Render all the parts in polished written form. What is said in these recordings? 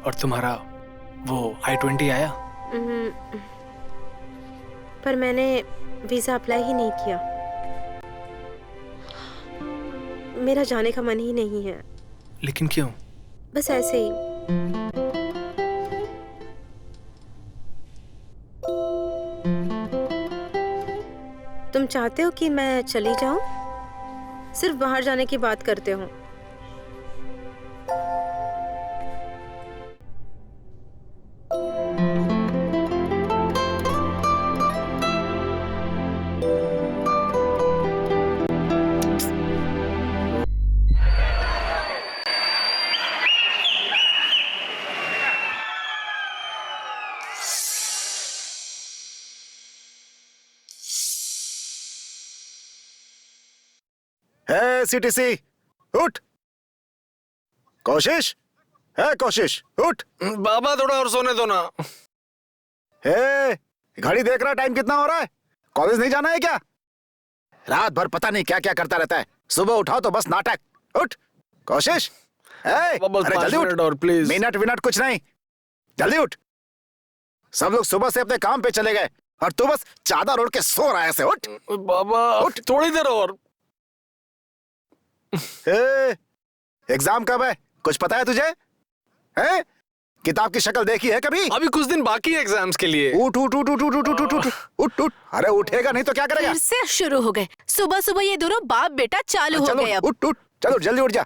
और तुम्हारा वो I-20 आया? पर मैंने वीजा अप्लाई ही नहीं किया। मेरा जाने का मन ही नहीं है। लेकिन क्यों? बस ऐसे ही। तुम चाहते हो कि मैं चली जाऊं? सिर्फ बाहर जाने की बात करते हो। सीटीसी उठ। कोशिश है, कोशिश उठ। बाबा थोड़ा और सोने दो ना। घड़ी देख रहा, टाइम कितना हो रहा है? कॉलेज नहीं जाना है क्या? रात भर पता नहीं क्या क्या करता रहता है, सुबह उठाओ तो बस नाटक। उठ कोशिश। अरे जल्दी उठ। और प्लीज। मिनट विनट कुछ नहीं, जल्दी उठ। सब लोग सुबह से अपने काम पे चले गए और तू बस चादर ओढ़ के सो रहा है ऐसे। उठ बाबा उठ। थोड़ी देर और। एग्जाम कब है, कुछ पता है तुझे? है? किताब की शक्ल देखी है कभी? अभी कुछ दिन बाकी है एग्जाम्स के लिए। उठ उठ उठ उठ उठ उठ उठ उठ उठ उठ। अरे उठेगा नहीं तो क्या करेगा? फिर से शुरू हो गए। सुबह सुबह ये दोनों बाप बेटा चालू हो गए। अब उठ उठ, चलो जल्दी उठ जा।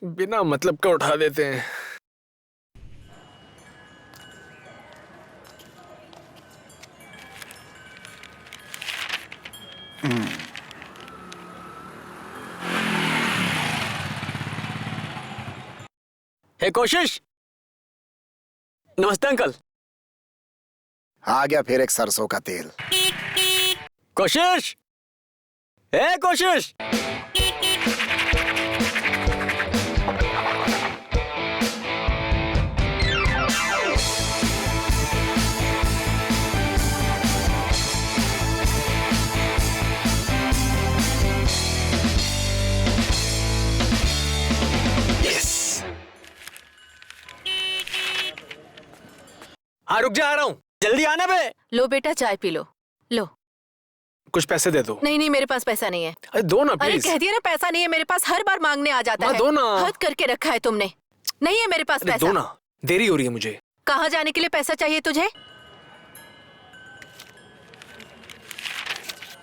बिना मतलब का उठा देते हैं। हे कोशिश। नमस्ते अंकल। आ गया फिर एक सरसों का तेल। कोशिश, हे कोशिश। हाँ रुक जा, आ रहा हूँ। जल्दी आना बे। लो बेटा चाय पी लो। लो। कुछ पैसे दे दो। नहीं नहीं मेरे पास पैसा नहीं है। अरे दो ना अरे प्लीज। कह दिया ना पैसा नहीं है मेरे पास। हर बार मांगने आ जाता है। दो ना। हद करके रखा है तुमने। नहीं है मेरे पास अरे पैसा। दो ना, देरी हो रही है मुझे। कहाँ जाने के लिए पैसा चाहिए तुझे?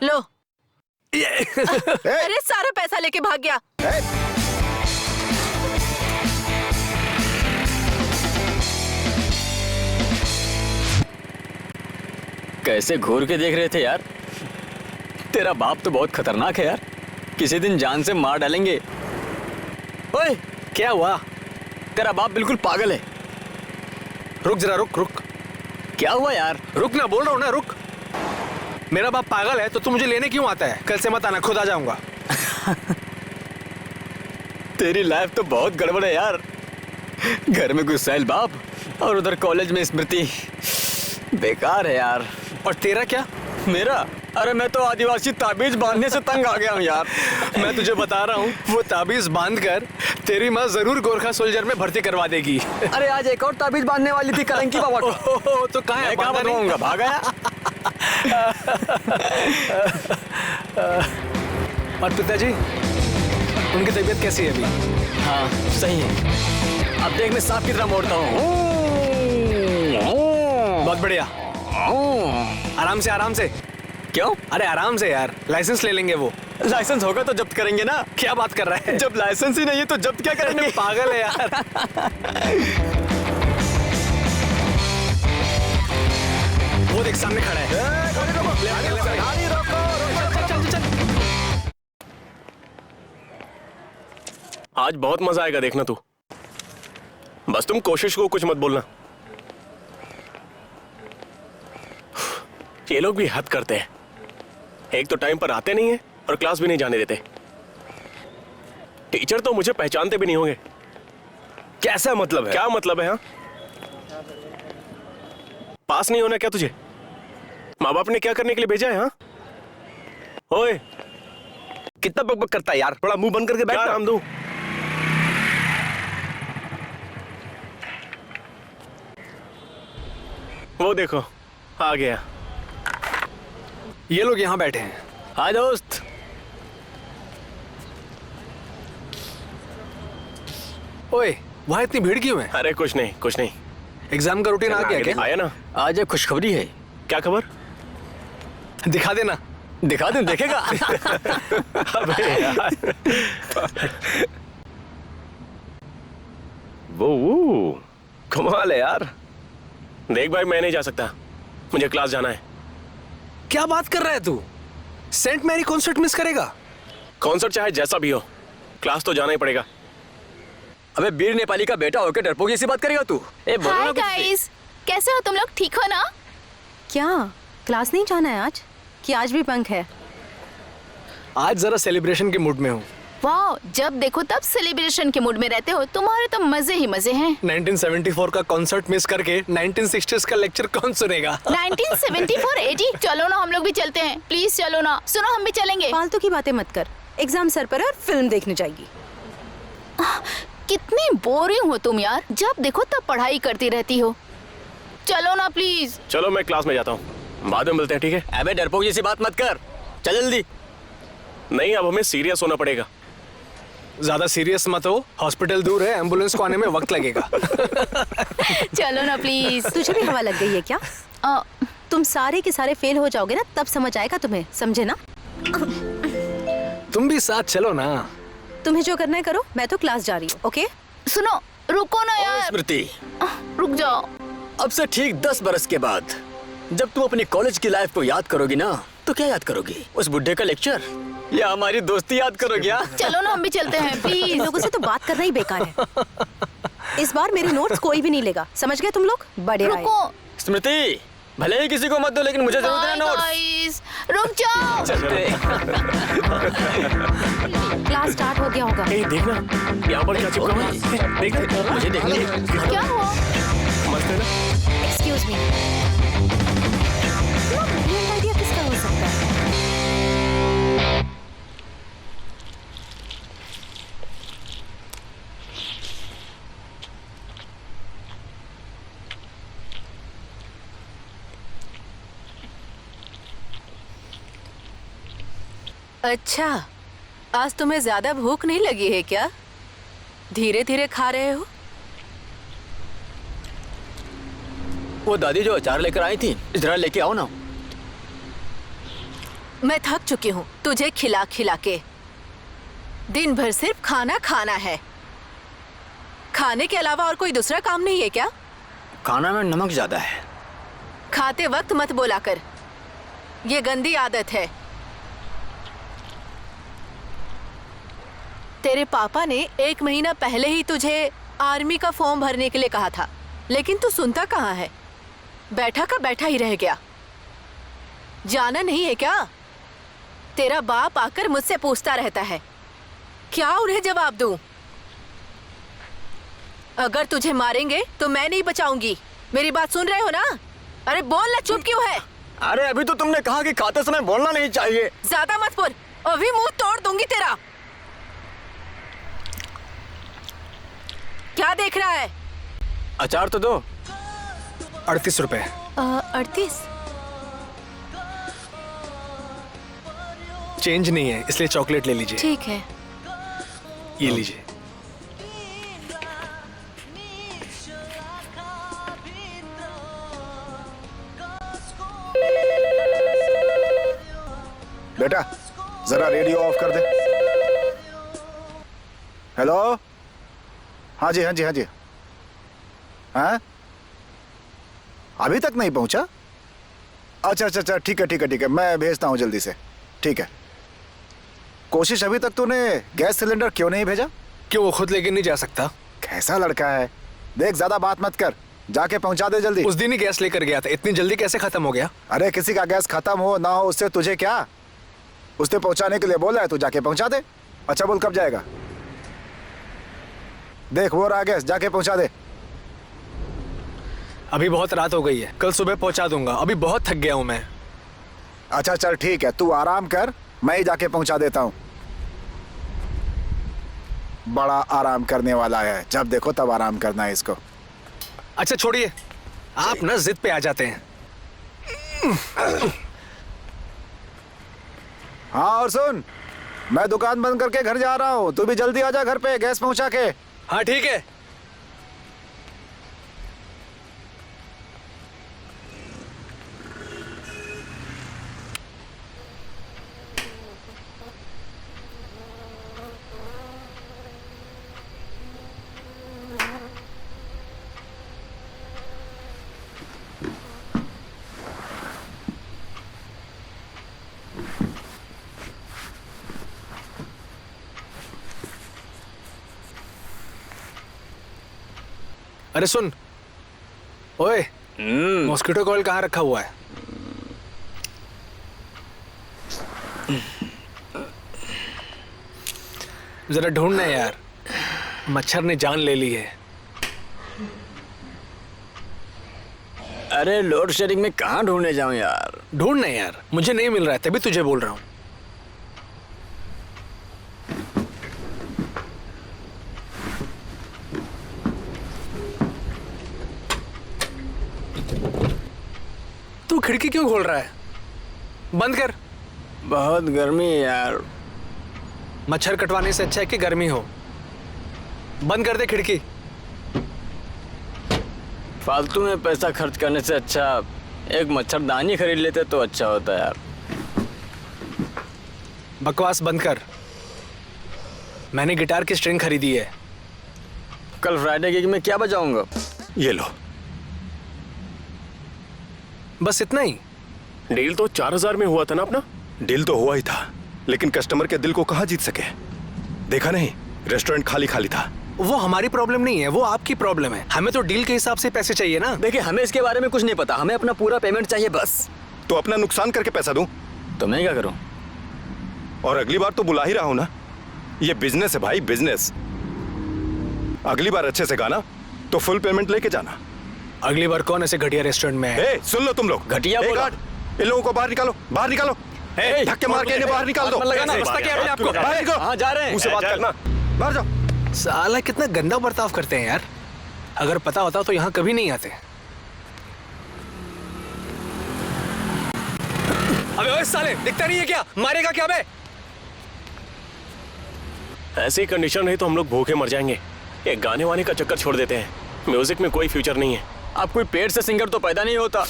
लो। अरे सारा पैसा लेके भाग गया। कैसे घूर के देख रहे थे यार। तेरा बाप तो बहुत खतरनाक है यार, किसी दिन जान से मार डालेंगे। ओए क्या हुआ? तेरा बाप बिल्कुल पागल है। रुक जरा, रुक रुक। क्या हुआ यार? रुक ना, बोल रहा हूँ ना, रुक। मेरा बाप पागल है तो तू मुझे लेने क्यों आता है? कल से मत आना, खुद आ जाऊंगा। तेरी लाइफ तो बहुत गड़बड़ है यार। घर में गुस्सैल बाप और उधर कॉलेज में स्मृति। बेकार है यार। और तेरा क्या? मेरा? अरे मैं तो आदिवासी ताबीज बांधने से तंग आ गया हूँ यार। मैं तुझे बता रहा हूँ, वो ताबीज बांध कर तेरी माँ जरूर गोरखा सोल्जर में भर्ती करवा देगी। अरे आज एक और ताबीज बांधने वाली थी कलंकी बाबा को। तो कहाँ है? बांधा नहीं भाग गया। और पिताजी, उनकी तबीयत कैसी है अभी? हाँ सही है। अब देख मैं सांप की तरह मोड़ता हूँ। बहुत बढ़िया। आराम से, आराम से। क्यों? अरे आराम से यार, लाइसेंस ले लेंगे वो। लाइसेंस होगा तो जब्त करेंगे ना। क्या बात कर रहा है? जब लाइसेंस ही नहीं है तो जब्त क्या करेंगे? पागल है यार। वो देख सामने खड़ा है। आज बहुत मजा आएगा, देखना तू। बस तुम कोशिश को कुछ मत बोलना। ये लोग भी हद करते हैं। एक तो टाइम पर आते नहीं है और क्लास भी नहीं जाने देते। टीचर तो मुझे पहचानते भी नहीं होंगे। कैसा मतलब है? क्या मतलब है? हाँ, पास नहीं होना क्या तुझे? माँ बाप ने क्या करने के लिए भेजा है? हाँ ओए, कितना बकबक करता है यार, थोड़ा मुंह बंद करके बैठ क्या ना। नाम दूं? वो देखो आ गया। ये लोग यहाँ बैठे हैं। हाँ दोस्त। ओए, वहाँ इतनी भीड़ क्यों है? अरे कुछ नहीं। एग्जाम का रूटीन आ गया क्या? आया ना। आज एक खुशखबरी है। क्या खबर? दिखा देना। दिखा दूं, देखेगा? अबे यार। वो कमाल है यार। देख भाई, मैं नहीं जा सकता, मुझे क्लास जाना है। क्या बात कर रहा है तू? सेंट मैरी कॉन्सर्ट मिस करेगा? कॉन्सर्ट चाहे जैसा भी हो, क्लास तो जाना ही पड़ेगा। अबे बीर नेपाली का बेटा होकर डरपोक जैसी बात करेगा तू? ए बोलो ना हाय कुछ भी। गाइस, कैसे हो तुम लोग? ठीक हो ना? क्या क्लास नहीं जाना है आज? कि आज भी बंक है? आज जरा सेलिब्रेशन के मूड में हूँ। वाह, जब देखो तब सेलिब्रेशन के मूड में रहते हो, तुम्हारे तो मजे ही मजे हैं। 1974 का कॉन्सर्ट मिस करके 1960s का लेक्चर कौन सुनेगा? 1974 80, चलो ना हम लोग भी चलते हैं, प्लीज चलो ना। सुनो, हम भी चलेंगे। फालतू की बातें मत कर। एग्जाम सर पर है और फिल्म देखने जाएगी। कितनी बोरिंग हो तुम यार, जब देखो तब पढ़ाई करती रहती हो। चलो ना प्लीज। चलो मैं क्लास में जाता हूँ, बाद में मिलते हैं, ठीक है? अबे डरपोक जैसी बात मत कर, चल जल्दी। नहीं, अब हमें सीरियस होना पड़ेगा। ज्यादा सीरियस मत हो, हॉस्पिटल दूर है, एम्बुलेंस को आने में वक्त लगेगा। चलो ना प्लीज। तुझे भी हवा लग गई है क्या? तुम सारे के सारे फेल हो जाओगे ना, तब समझ आएगा तुम्हें, समझे ना? तुम भी साथ चलो ना। तुम्हें जो करना है करो, मैं तो क्लास जा रही हूँ। ओके? सुनो, रुको ना ओ यार। स्मृति, रुक जाओ। अब से ठीक 10 बरस के बाद जब तुम अपनी कॉलेज की लाइफ को याद करोगी ना, तो क्या याद करोगी? उस बुड्ढे का लेक्चर या हमारी दोस्ती याद करोगी? चलो ना हम भी चलते हैं प्लीज। लोगों से तो बात करना ही बेकार है। इस बार मेरे नोट्स कोई भी नहीं लेगा, समझ गए तुम लोग? बड़े आए। रुको। स्मृति, भले ही किसी को मत दो, लेकिन मुझे जरूरत है नोट्स। गाइस, रुक जाओ। क्लास स्टार्ट हो गया होगा। ए, देखना यहाँ पर क्या चिपका हुआ है। देख मुझे देखने दे। क्या हुआ? मस्त है ना? एक्सक्यूज मी, ब्रिलियंट आइडिया किसका हो सकता है? अच्छा, आज तुम्हें ज्यादा भूख नहीं लगी है क्या? धीरे धीरे खा रहे हो? वो दादी जो अचार लेकर आई थी, जरा लेके आओ ना। मैं थक चुकी हूँ तुझे खिला खिला के। दिन भर सिर्फ खाना खाना है। खाने के अलावा और कोई दूसरा काम नहीं है क्या? खाना में नमक ज्यादा है। खाते वक्त मत बोला कर, ये गंदी आदत है। तेरे पापा ने 1 महीना पहले ही तुझे आर्मी का फॉर्म भरने के लिए कहा था, लेकिन तू सुनता कहाँ है? बैठा का बैठा ही रह गया। जाना नहीं है क्या? तेरा बाप आकर मुझसे पूछता रहता है, क्या उन्हें जवाब दूं? अगर तुझे मारेंगे तो मैं नहीं बचाऊंगी। मेरी बात सुन रहे हो ना? अरे बोल ना, चुप क्यों है? अरे अभी तो तुमने कहा कि खाते समय बोलना नहीं चाहिए। ज्यादा मत बोल, अभी मुंह तोड़ दूंगी तेरा। क्या देख रहा है? अचार तो दो। 38 रुपए। 38? चेंज नहीं है, इसलिए चॉकलेट ले लीजिए। ठीक है। ये लीजिए। बेटा जरा रेडियो ऑफ कर दे। हेलो, हाँ जी हाँ जी हाँ जी। हाँ, अभी तक नहीं पहुंचा? अच्छा अच्छा अच्छा, ठीक है ठीक है ठीक है, मैं भेजता हूँ जल्दी से। ठीक है। कोशिश, अभी तक तूने गैस सिलेंडर क्यों नहीं भेजा? क्यों, वो खुद लेके नहीं जा सकता? कैसा लड़का है। देख, ज्यादा बात मत कर, जाके पहुंचा दे जल्दी। उस दिन ही गैस लेकर गया था, इतनी जल्दी कैसे खत्म हो गया? अरे किसी का गैस खत्म हो ना हो उससे तुझे क्या? उसने पहुंचाने के लिए बोला है, तू जाके पहुंचा दे। अच्छा बोल, कब जाएगा? देख वो रहा गैस, जाके पहुंचा दे। अभी बहुत रात हो गई है, कल सुबह पहुंचा दूंगा, अभी बहुत थक गया हूं मैं। अच्छा चल ठीक है, तू आराम कर, मैं ही जाके पहुंचा देता हूँ। बड़ा आराम करने वाला है, जब देखो तब आराम करना है इसको। अच्छा छोड़िए, आप ना जिद पे आ जाते हैं। हाँ और सुन, मैं दुकान बंद करके घर जा रहा हूँ, तू भी जल्दी आ जा घर पे गैस पहुंचा के। हाँ ठीक है। अरे सुन, ओए, मॉस्किटो कॉइल कहाँ रखा हुआ है? जरा ढूंढना यार, मच्छर ने जान ले ली है। अरे लोड शेडिंग में कहाँ ढूंढने जाऊं यार? ढूंढना यार, मुझे नहीं मिल रहा है, तभी तुझे बोल रहा हूँ। तू खिड़की क्यों खोल रहा है? बंद कर। बहुत गर्मी है यार। मच्छर कटवाने से अच्छा है कि गर्मी हो। बंद कर दे खिड़की। फालतू में पैसा खर्च करने से अच्छा एक मच्छरदानी खरीद लेते तो अच्छा होता यार। बकवास बंद कर। मैंने गिटार की स्ट्रिंग खरीदी है। कल फ्राइडे गिग में क्या बजाऊंगा? ये लो। बस इतना ही? डील तो 4000 में हुआ था ना अपना। डील तो हुआ ही था, लेकिन कस्टमर के दिल को कहाँ जीत सके? देखा नहीं, रेस्टोरेंट खाली खाली था। वो हमारी प्रॉब्लम नहीं है, वो आपकी प्रॉब्लम है। हमें तो डील के हिसाब से पैसे चाहिए ना। देखिए, हमें इसके बारे में कुछ नहीं पता, हमें अपना पूरा पेमेंट चाहिए बस। तो अपना नुकसान करके पैसा दूं? तो मैं क्या करूं? और अगली बार तो बुला ही रहा हूं ना। ये बिजनेस है भाई, बिजनेस। अगली बार अच्छे से गाना तो फुल पेमेंट लेके जाना। अगली बार कौन ऐसे घटिया रेस्टोरेंट में है? ए, सुन लो तुम लोग। घटिया ए, बोला। गार्ड, इन लोगों को बाहर निकालो, बाहर निकालो। धक्के मार के इन्हें बाहर निकाल दो। लगाना रास्ता क्या है आपको? बाहर निकलो। हाँ, जा रहे हैं। मुझसे बात करना, बाहर जाओ। साला कितना गंदा बर्ताव करते हैं यार। अगर पता होता तो यहाँ कभी नहीं आते। अबे ओए साले, दिखता नहीं है क्या? मारेगा क्या बे? ऐसी कंडीशन रही तो हम लोग भूखे मर जाएंगे। एक गाने वाने का चक्कर छोड़ देते हैं। म्यूजिक में कोई फ्यूचर नहीं है। आप कोई पेड़ से सिंगर तो पैदा नहीं होता।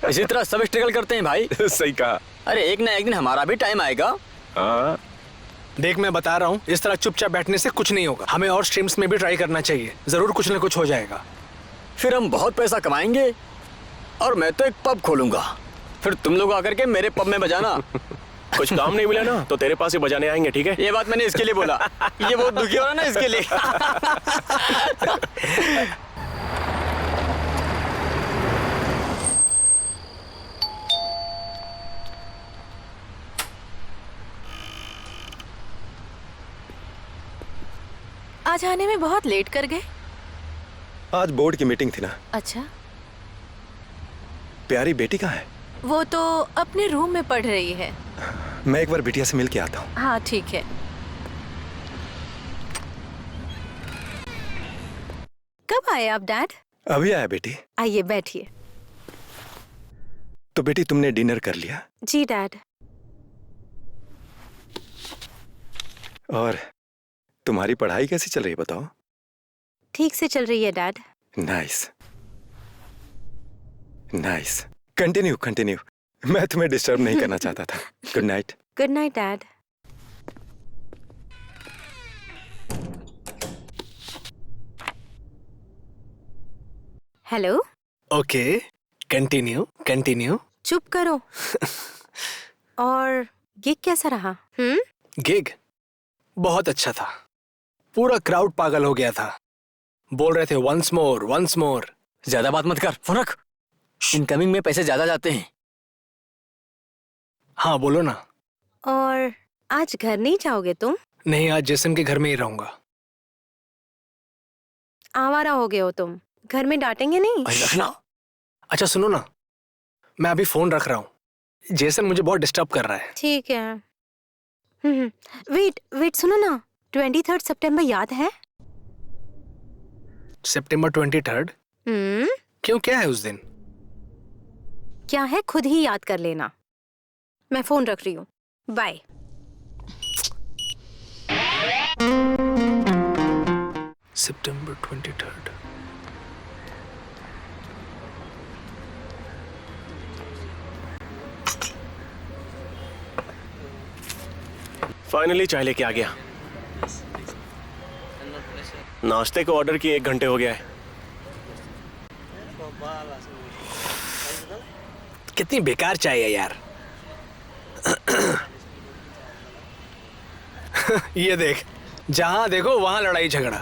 इसी तरह सब स्ट्रगल करते हैं भाई। सही कहा। अरे एक ना एक दिन हमारा भी टाइम आएगा। हाँ, देख मैं बता रहा हूँ, इस तरह चुपचाप बैठने से कुछ नहीं होगा। हमें और स्ट्रीम्स में भी ट्राई करना चाहिए, जरूर कुछ ना कुछ हो जाएगा। फिर हम बहुत पैसा कमाएंगे और मैं तो एक पब खोलूंगा। फिर तुम लोग आकर के मेरे पब में बजाना। कुछ काम नहीं मिला ना तो तेरे पास ही बजाने आएंगे, ठीक है? ये बात मैंने इसके लिए बोला। ये बहुत दुखी हो रहा ना इसके लिए। आज आने में बहुत लेट कर गए। आज बोर्ड की मीटिंग थी ना। अच्छा, प्यारी बेटी कहाँ है? वो तो अपने रूम में पढ़ रही है। मैं एक बार बिटिया से मिल के आता हूँ। हाँ ठीक है। कब आए आप डैड? अभी आया बेटी। आइए बैठिए। तो बेटी तुमने डिनर कर लिया? जी डैड। और तुम्हारी पढ़ाई कैसी चल रही है बताओ? ठीक से चल रही है dad. Nice nice, continue continue. मैं तुम्हें डिस्टर्ब नहीं करना चाहता था। Good night. Good night dad. Hello. Okay, continue continue. चुप करो। और गिग कैसा रहा? गिग बहुत अच्छा था। पूरा क्राउड पागल हो गया था। बोल रहे थे वंस मोर वंस मोर। ज्यादा बात मत कर, फोन रख। इनकमिंग में पैसे ज्यादा जाते हैं। हाँ बोलो ना। और आज घर नहीं जाओगे तुम? नहीं, आज जेसन के घर में ही रहूंगा। आवारा हो गए हो तुम। घर में डांटेंगे नहीं? भाई रखना। अच्छा सुनो ना, मैं अभी फोन रख रहा हूँ। जेसन मुझे बहुत डिस्टर्ब कर रहा है। ठीक है। वेट वेट, सुनो ना। 23 सितंबर याद है? सितंबर 23। क्यों, क्या है उस दिन? क्या है खुद ही याद कर लेना। मैं फोन रख रही हूँ, बाय। सितंबर 23। फाइनली चाय लेके आ गया। नाश्ते को ऑर्डर किए 1 घंटे हो गया है। कितनी बेकार चाय है यार। ये देख, जहां देखो वहां लड़ाई झगड़ा।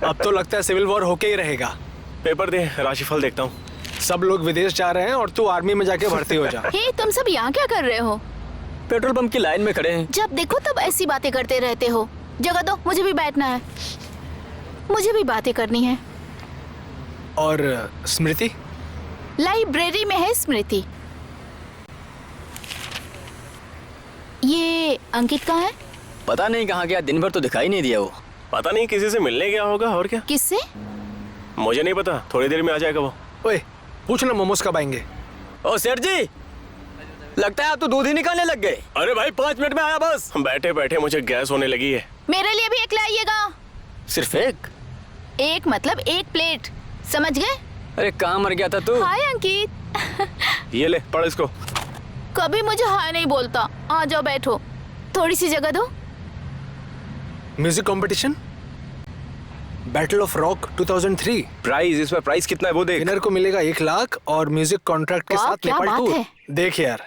अब तो लगता है सिविल वॉर होके ही रहेगा। पेपर दे, राशिफल देखता हूँ। सब लोग विदेश जा रहे हैं और तू आर्मी में जाके भर्ती हो जा। हे, तुम सब यहाँ क्या कर रहे हो? पेट्रोल पंप की लाइन में खड़े हैं। जब देखो तब ऐसी बातें करते रहते हो। जगह दो, मुझे भी बैठना है, मुझे भी बातें करनी है। और स्मृति? लाइब्रेरी में है स्मृति। ये अंकित कहाँ है? पता नहीं कहाँ गया, दिन भर तो दिखाई नहीं दिया वो। पता नहीं, किसी से मिलने गया होगा और क्या। किससे? मुझे नहीं पता, थोड़ी देर में आ जाएगा वो। ओए, पूछना मोमोज कब आएंगे। ओ सेठ जी, लगता है आप तो दूध ही निकालने लग गए। अरे भाई 5 मिनट में आया बस। बैठे बैठे मुझे गैस होने लगी है। मेरे लिए भी एक लाइएगा। सिर्फ एक? एक मतलब 1 प्लेट, समझ गए? अरे कहाँ मर गया था तू? हाय अंकित। ये ले, पढ़ इसको। कभी मुझे हाय नहीं बोलता। आ जाओ, बैठो, थोड़ी सी जगह दो। Music competition, battle of rock 2003। Price, इसमें प्राइस कितना है वो देख। विनर को मिलेगा 1 लाख और म्यूजिक कॉन्ट्रैक्ट के वाह, साथ क्या नेपाल बात टूर। है। देख यार,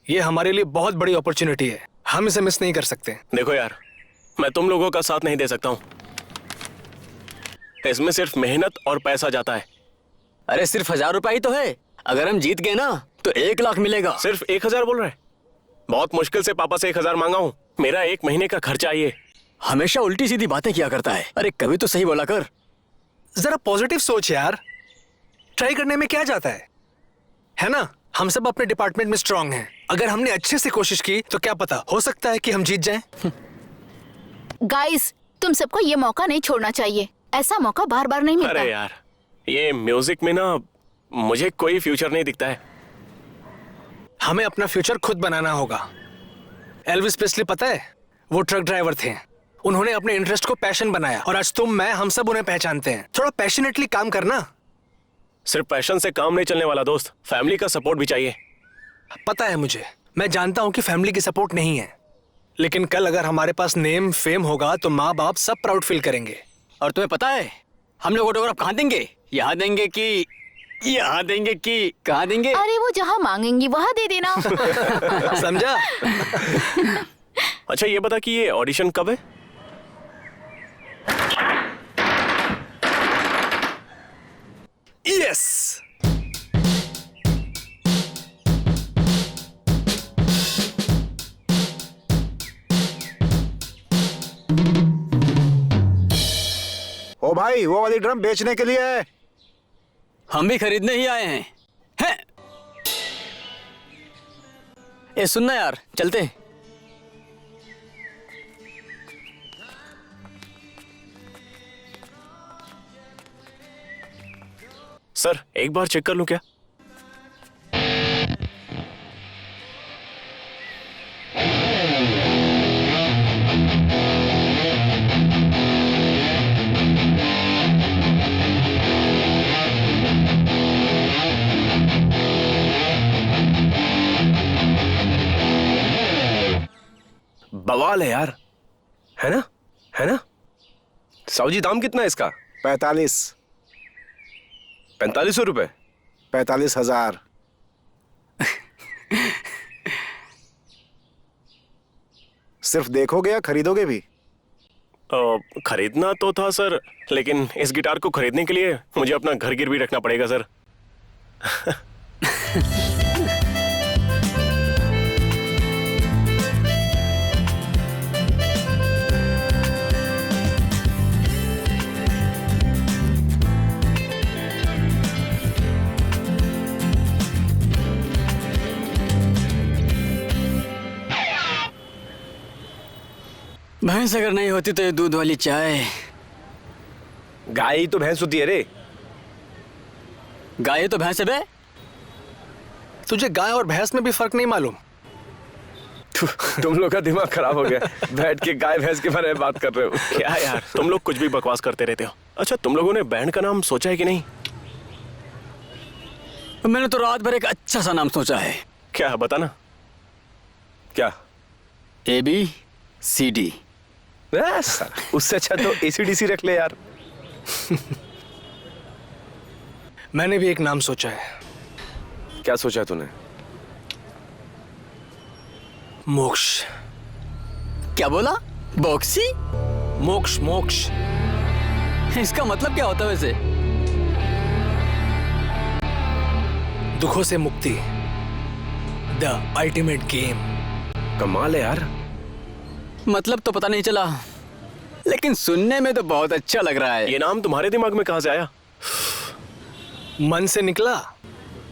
ये हमारे लिए बहुत बड़ी अपॉर्चुनिटी है, हम इसे मिस नहीं कर सकते। देखो यार, मैं तुम लोगों का साथ नहीं दे सकता हूँ। इसमें सिर्फ मेहनत और पैसा जाता है। अरे सिर्फ 1000 रुपए ही तो है। अगर हम जीत गए ना तो 1 लाख मिलेगा। सिर्फ 1000 बोल रहे हैं? बहुत मुश्किल से पापा से 1000 मांगा हूँ। मेरा 1 महीने का खर्चा ये। हमेशा उल्टी सीधी बातें किया करता है। अरे कभी तो सही बोला कर। जरा पॉजिटिव सोच यार, ट्राई करने में क्या जाता है ना? हम सब अपने डिपार्टमेंट में स्ट्रांग हैं। अगर हमने अच्छे से कोशिश की तो क्या पता, हो सकता है कि हम जीत जाएं। गाइस, तुम सबको ये मौका नहीं छोड़ना चाहिए। ऐसा मौका बार बार नहीं मिलता। अरे यार, ये म्यूजिक में ना मुझे कोई फ्यूचर नहीं दिखता है। हमें अपना फ्यूचर खुद बनाना होगा। एल्विस प्रेस्ली पता है, वो ट्रक ड्राइवर थे। उन्होंने अपने इंटरेस्ट को पैशन बनाया और आज तुम, मैं, हम सब उन्हें पहचानते हैं। थोड़ा पैशनेटली काम करना। सिर्फ पैशन से काम नहीं चलने वाला दोस्त, फैमिली का सपोर्ट भी चाहिए। पता है मुझे, मैं जानता हूं कि फैमिली की सपोर्ट नहीं है, लेकिन कल अगर हमारे पास नेम फेम होगा तो माँ बाप सब प्राउड फील करेंगे। और तुम्हें पता है हम लोग ऑटोग्राफ कहाँ देंगे? यहाँ देंगे कि यहाँ देंगे कि कहाँ देंगे? अरे वो जहाँ मांगेंगी वहाँ दे देना। समझा? अच्छा ये बता कि ये ऑडिशन कब है? यस। ओ भाई, वो वाली ड्रम बेचने के लिए है। हम भी खरीदने ही आए हैं। हैं? ए सुनना यार, चलते हैं। सर एक बार चेक कर लूं क्या? बवाल है यार, है ना? है ना? साहू जी, दाम कितना है इसका? 4500 रुपए। 45,000। सिर्फ देखोगे या खरीदोगे भी? खरीदना तो था सर, लेकिन इस गिटार को खरीदने के लिए मुझे अपना घर गिरवी रखना पड़ेगा सर। भैंस अगर नहीं होती तो ये दूध वाली चाय। गाय ही तो भैंस होती है रे। गाय तो भैंस है बे। तुझे गाय और भैंस में भी फर्क नहीं मालूम? तुम लोग का दिमाग खराब हो गया, बैठ के गाय भैंस के बारे में बात कर रहे हो। क्या यार, तुम लोग कुछ भी बकवास करते रहते हो। अच्छा, तुम लोगों ने बैंड का नाम सोचा है कि नहीं? मैंने तो रात भर एक अच्छा सा नाम सोचा है। क्या है, बताना। क्या? ABCD। उससे अच्छा तो ACDC रख ले यार। मैंने भी एक नाम सोचा है। क्या सोचा है तूने? मोक्ष। क्या बोला? बॉक्सी? मोक्ष मोक्ष। इसका मतलब क्या होता है वैसे? दुखों से मुक्ति, द अल्टीमेट गेम। कमाल है यार। मतलब तो पता नहीं चला, लेकिन सुनने में तो बहुत अच्छा लग रहा है। ये नाम तुम्हारे दिमाग में कहां से आया? मन से निकला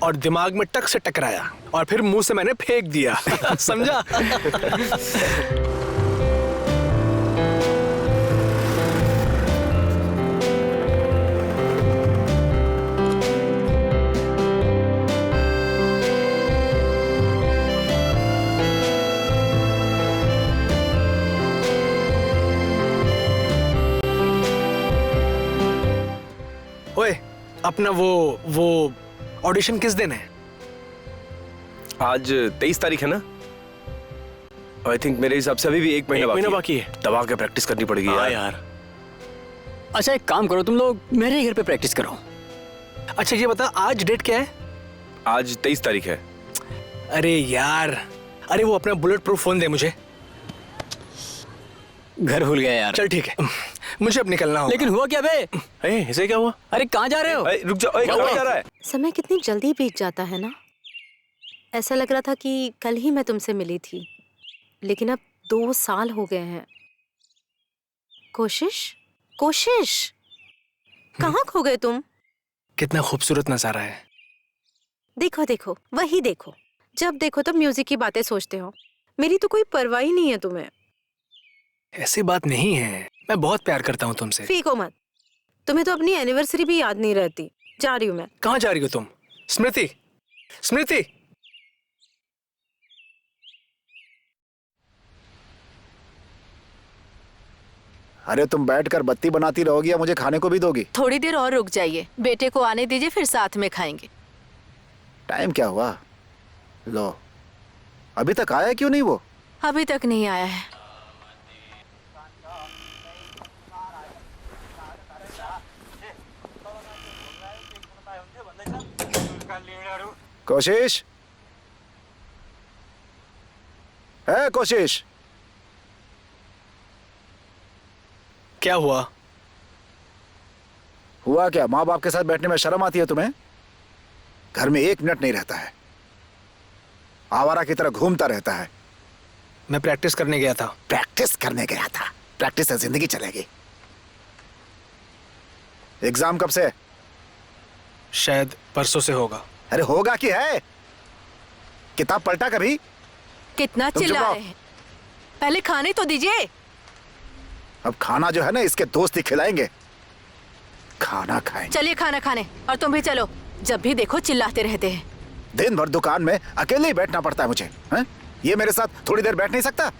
और दिमाग में टक से टकराया और फिर मुंह से मैंने फेंक दिया। समझा? ओए, अपना वो ऑडिशन किस दिन है? आज 23 तारीख है ना? आई थिंक मेरे हिसाब से अभी भी एक महीना बाकी है। दबा के प्रैक्टिस करनी पड़ेगी हाँ यार। यार। अच्छा एक काम करो, तुम लोग मेरे ही घर पे प्रैक्टिस करो। अच्छा ये बता, आज डेट क्या है? आज 23 तारीख है। अरे यार, अरे वो अपना बुलेट प्रूफ फोन दे मुझे। घर भूल गया यार। चल ठीक है, मुझे अब निकलना होगा। लेकिन हुआ क्या बे? इसे क्या हुआ? अरे कहाँ जा रहे हो? रुक जा, कहाँ जा रहा है? समय कितनी जल्दी बीत जाता है ना। ऐसा लग रहा था कि कल ही मैं तुमसे मिली थी, लेकिन अब 2 साल हो गए हैं। कोशिश कहाँ खो गए तुम? कितना खूबसूरत नजारा है। देखो वही देखो, जब देखो तब म्यूजिक की बातें सोचते हो। मेरी तो कोई परवाह ही नहीं है तुम्हें। ऐसी बात नहीं है, मैं बहुत प्यार करता हूँ तुमसे। फीको मत, तुम्हें तो अपनी एनिवर्सरी भी याद नहीं रहती। जा रही हूँ मैं। कहाँ जा रही हो तुम? स्मृति, स्मृति। अरे तुम बैठकर बत्ती बनाती रहोगी या मुझे खाने को भी दोगी? थोड़ी देर और रुक जाइए, बेटे को आने दीजिए, फिर साथ में खाएंगे। टाइम क्या हुआ? लो, अभी तक आया क्यों नहीं वो? अभी तक नहीं आया है। कोशिश है, कोशिश। क्या हुआ? हुआ क्या? माँ बाप के साथ बैठने में शर्म आती है तुम्हें? घर में 1 मिनट नहीं रहता है, आवारा की तरह घूमता रहता है। मैं प्रैक्टिस करने गया था। प्रैक्टिस करने गया था? प्रैक्टिस से जिंदगी चलेगी। एग्जाम कब से? शायद परसों से होगा। अरे होगा कि है? किताब पलटा कभी? कितना तुम चुप चिल्ला रहो। रहे हैं? पहले खाने तो दीजिए। अब खाना जो है ना, इसके दोस्त ही खिलाएंगे। खाना खाएंगे। चलिए खाना खाने, और तुम भी चलो। जब भी देखो चिल्लाते रहते हैं। दिन भर दुकान में अकेले ही बैठना पड़ता है मुझे, हैं? ये मेरे साथ थोड़ी देर बैठ नहीं सकता?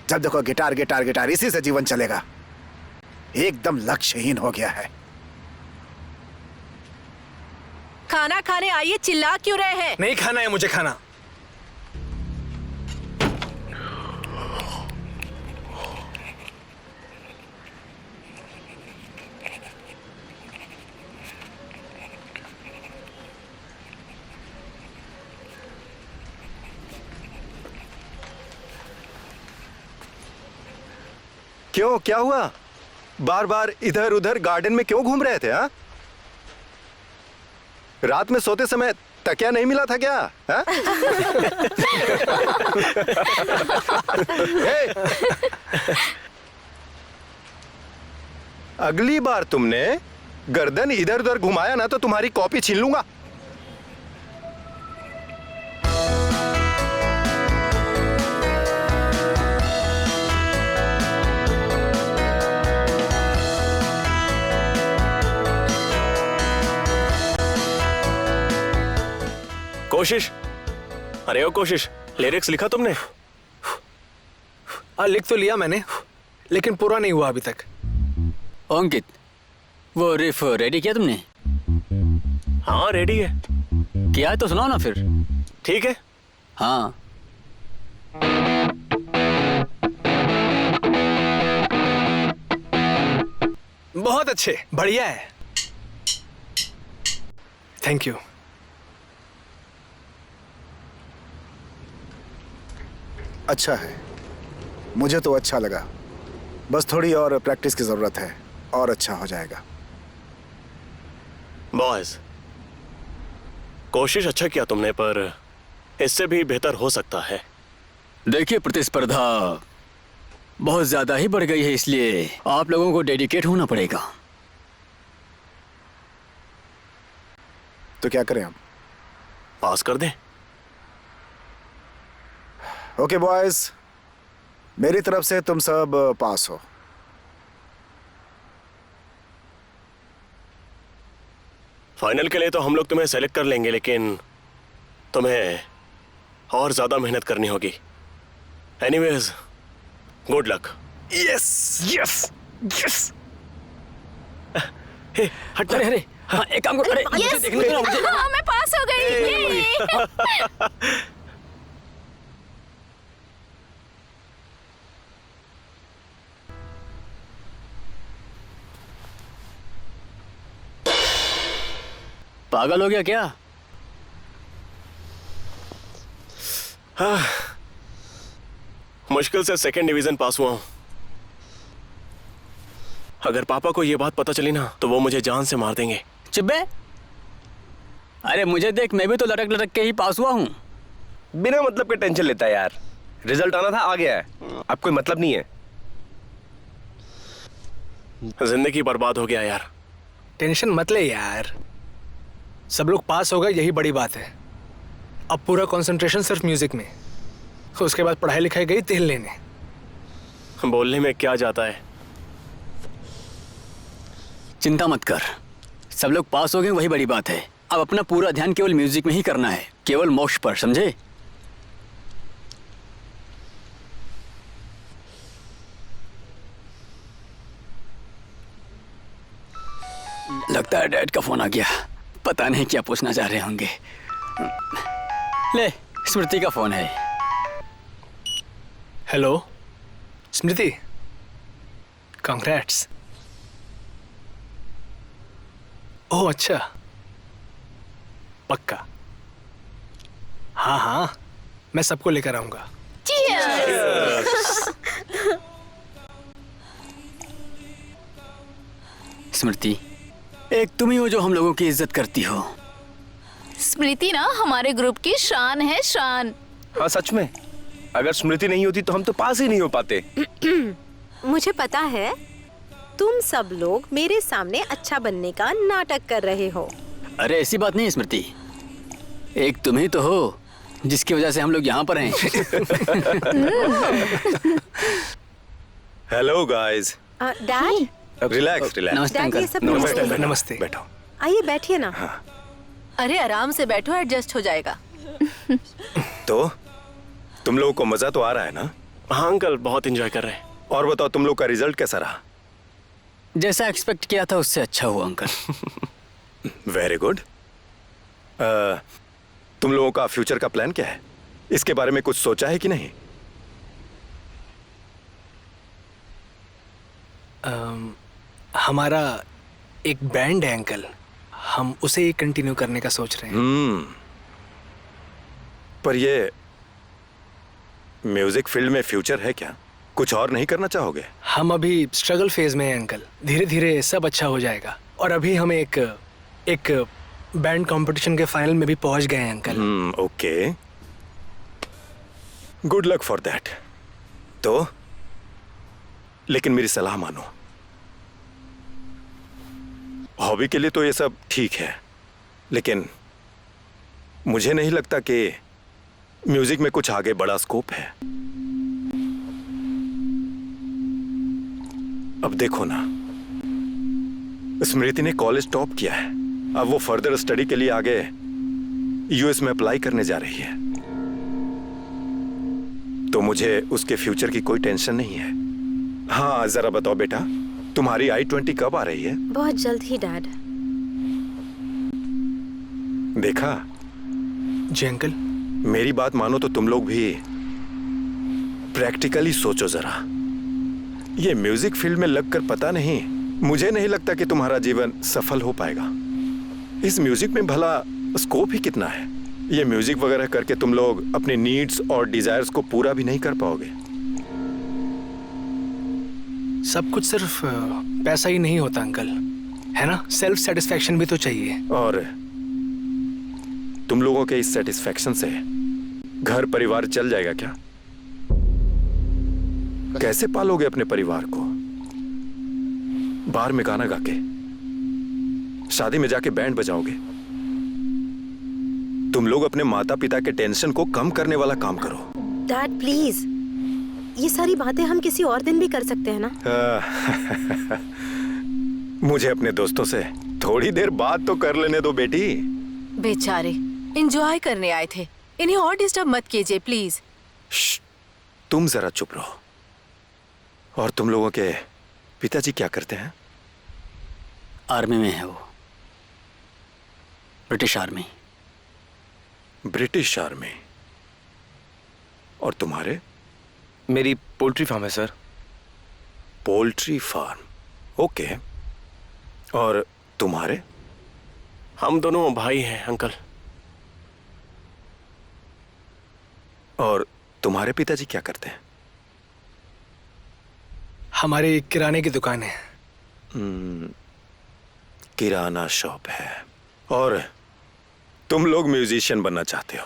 जब देखो गिटार गिटार गिटार, इसी से जीवन चलेगा। एकदम लक्ष्यहीन हो गया है। खाना खाने आइए, चिल्ला क्यों रहे हैं? नहीं खाना है मुझे खाना। क्यों, क्या हुआ? बार बार इधर उधर गार्डन में क्यों घूम रहे थे? हाँ, रात में सोते समय तकिया नहीं मिला था क्या? हाँ? अगली बार तुमने गर्दन इधर उधर घुमाया ना तो तुम्हारी कॉपी छीन लूंगा। कोशिश, अरे ओ कोशिश, लिरिक्स लिखा तुमने? लिख तो लिया मैंने, लेकिन पूरा नहीं हुआ अभी तक। अंकित, वो रिफ रेडी किया तुमने? हाँ रेडी है। किया है तो सुनाओ ना फिर। ठीक है। हाँ। बहुत अच्छे, बढ़िया है। Thank you. अच्छा है, मुझे तो अच्छा लगा। बस थोड़ी और प्रैक्टिस की जरूरत है और अच्छा हो जाएगा। बॉयज, कोशिश अच्छा किया तुमने, पर इससे भी बेहतर हो सकता है। देखिए, प्रतिस्पर्धा बहुत ज्यादा ही बढ़ गई है, इसलिए आप लोगों को डेडिकेट होना पड़ेगा। तो क्या करें हम? पास कर दें? ओके बॉयज, मेरी तरफ से तुम सब पास हो। फाइनल के लिए तो हम लोग तुम्हें सेलेक्ट कर लेंगे, लेकिन तुम्हें और ज्यादा मेहनत करनी होगी। Anyways, good luck. Yes yes yes. हट। अरे अरे, हाँ, एक काम करो। अरे मुझे देखने दो ना, मुझे। हाँ, मैं पास हो गई। पागल हो गया क्या? मुश्किल से सेकंड डिवीजन पास हुआ हूं। अगर पापा को यह बात पता चली ना, तो वो मुझे जान से मार देंगे। चिब्बे, अरे मुझे देख, मैं भी तो लटक लटक के ही पास हुआ हूँ। बिना मतलब के टेंशन लेता है यार। रिजल्ट आना था, आ गया है, अब कोई मतलब नहीं है। जिंदगी बर्बाद हो गया यार। टेंशन मत ले यार, सब लोग पास हो गए, यही बड़ी बात है। अब पूरा कंसंट्रेशन सिर्फ म्यूजिक में, उसके बाद पढ़ाई लिखाई गई तेल लेने। बोलने में क्या जाता है। चिंता मत कर, सब लोग पास हो गए, वही बड़ी बात है। अब अपना पूरा ध्यान केवल म्यूजिक में ही करना है, केवल मोक्ष पर, समझे? लगता है डैड का फोन आ गया, पता नहीं क्या पूछना चाह रहे होंगे। ले, स्मृति का फोन है। हेलो स्मृति, कांग्रेट्स। ओह अच्छा, पक्का। हाँ हाँ, मैं सबको लेकर आऊंगा। स्मृति, एक तुम ही हो जो हम लोगों की इज्जत करती हो। स्मृति ना हमारे ग्रुप की शान है, शान। हाँ सच में, अगर स्मृति नहीं होती तो हम तो पास ही नहीं हो पाते। मुझे पता है तुम सब लोग मेरे सामने अच्छा बनने का नाटक कर रहे हो। अरे ऐसी बात नहीं है स्मृति, एक तुम ही तो हो जिसकी वजह से हम लोग यहाँ पर हैं। Hello guys. Dad, relax relax. नमस्ते डैड, ये अंकल। सब नमस्ते नमस्ते। बैठो। आइए बैठिए ना। अरे आराम से बैठो, एडजस्ट हो जाएगा। तो तुम लोगों को मजा तो आ रहा है ना? हाँ अंकल, बहुत एंजॉय कर रहे हैं। और बताओ, तुम लोग का रिजल्ट कैसा रहा? जैसा एक्सपेक्ट किया था उससे अच्छा हुआ अंकल। Very good. तुम लोगों का फ्यूचर का प्लान क्या है? इसके बारे में कुछ सोचा है कि नहीं? हमारा एक बैंड है अंकल, हम उसे ही कंटिन्यू करने का सोच रहे हैं। पर ये म्यूजिक फील्ड में फ्यूचर है क्या? कुछ और नहीं करना चाहोगे? हम अभी स्ट्रगल फेज में हैं अंकल, धीरे धीरे सब अच्छा हो जाएगा। और अभी हम एक बैंड कंपटीशन के फाइनल में भी पहुंच गए हैं uncle. Okay, good luck for that. तो लेकिन मेरी सलाह मानो, हॉबी के लिए तो ये सब ठीक है, लेकिन मुझे नहीं लगता कि म्यूजिक में कुछ आगे बड़ा स्कोप है। अब देखो ना, स्मृति ने कॉलेज टॉप किया है, अब वो फर्दर स्टडी के लिए आगे यूएस में अप्लाई करने जा रही है, तो मुझे उसके फ्यूचर की कोई टेंशन नहीं है। हाँ जरा बताओ बेटा, तुम्हारी I-20 कब आ रही है? बहुत जल्द ही डैड। देखा, जी अंकल। मेरी बात मानो तो तुम लोग भी प्रैक्टिकली सोचो जरा। ये म्यूजिक फील्ड में लगकर पता नहीं, मुझे नहीं लगता कि तुम्हारा जीवन सफल हो पाएगा। इस म्यूजिक में भला स्कोप ही कितना है। ये म्यूजिक वगैरह करके तुम लोग अपनी नीड्स और डिजायर्स को पूरा भी नहीं कर पाओगे। सब कुछ सिर्फ पैसा ही नहीं होता अंकल, है ना? सेल्फ सेटिस्फैक्शन भी तो चाहिए। और तुम लोगों के इस सेटिस्फैक्शन से घर परिवार चल जाएगा क्या? कैसे पालोगे अपने परिवार को? बार में गाना गा के, शादी में जाके बैंड बजाओगे? तुम लोग अपने माता पिता के टेंशन को कम करने वाला काम करो। डैड प्लीज, ये सारी बातें हम किसी और दिन भी कर सकते हैं ना? मुझे अपने दोस्तों से थोड़ी देर बात तो कर लेने दो बेटी। बेचारे एंजॉय करने आए थे, इन्हें और डिस्टर्ब मत कीजिए प्लीज। तुम जरा चुप रहो। और तुम लोगों के पिताजी क्या करते हैं? आर्मी में है वो, ब्रिटिश आर्मी। British army. और तुम्हारे? मेरी पोल्ट्री फार्म है सर। Poultry farm, okay. और तुम्हारे? हम दोनों भाई हैं अंकल। और तुम्हारे पिताजी क्या करते हैं? हमारी किराने की दुकान है। किराना शॉप है। और तुम लोग म्यूजिशियन बनना चाहते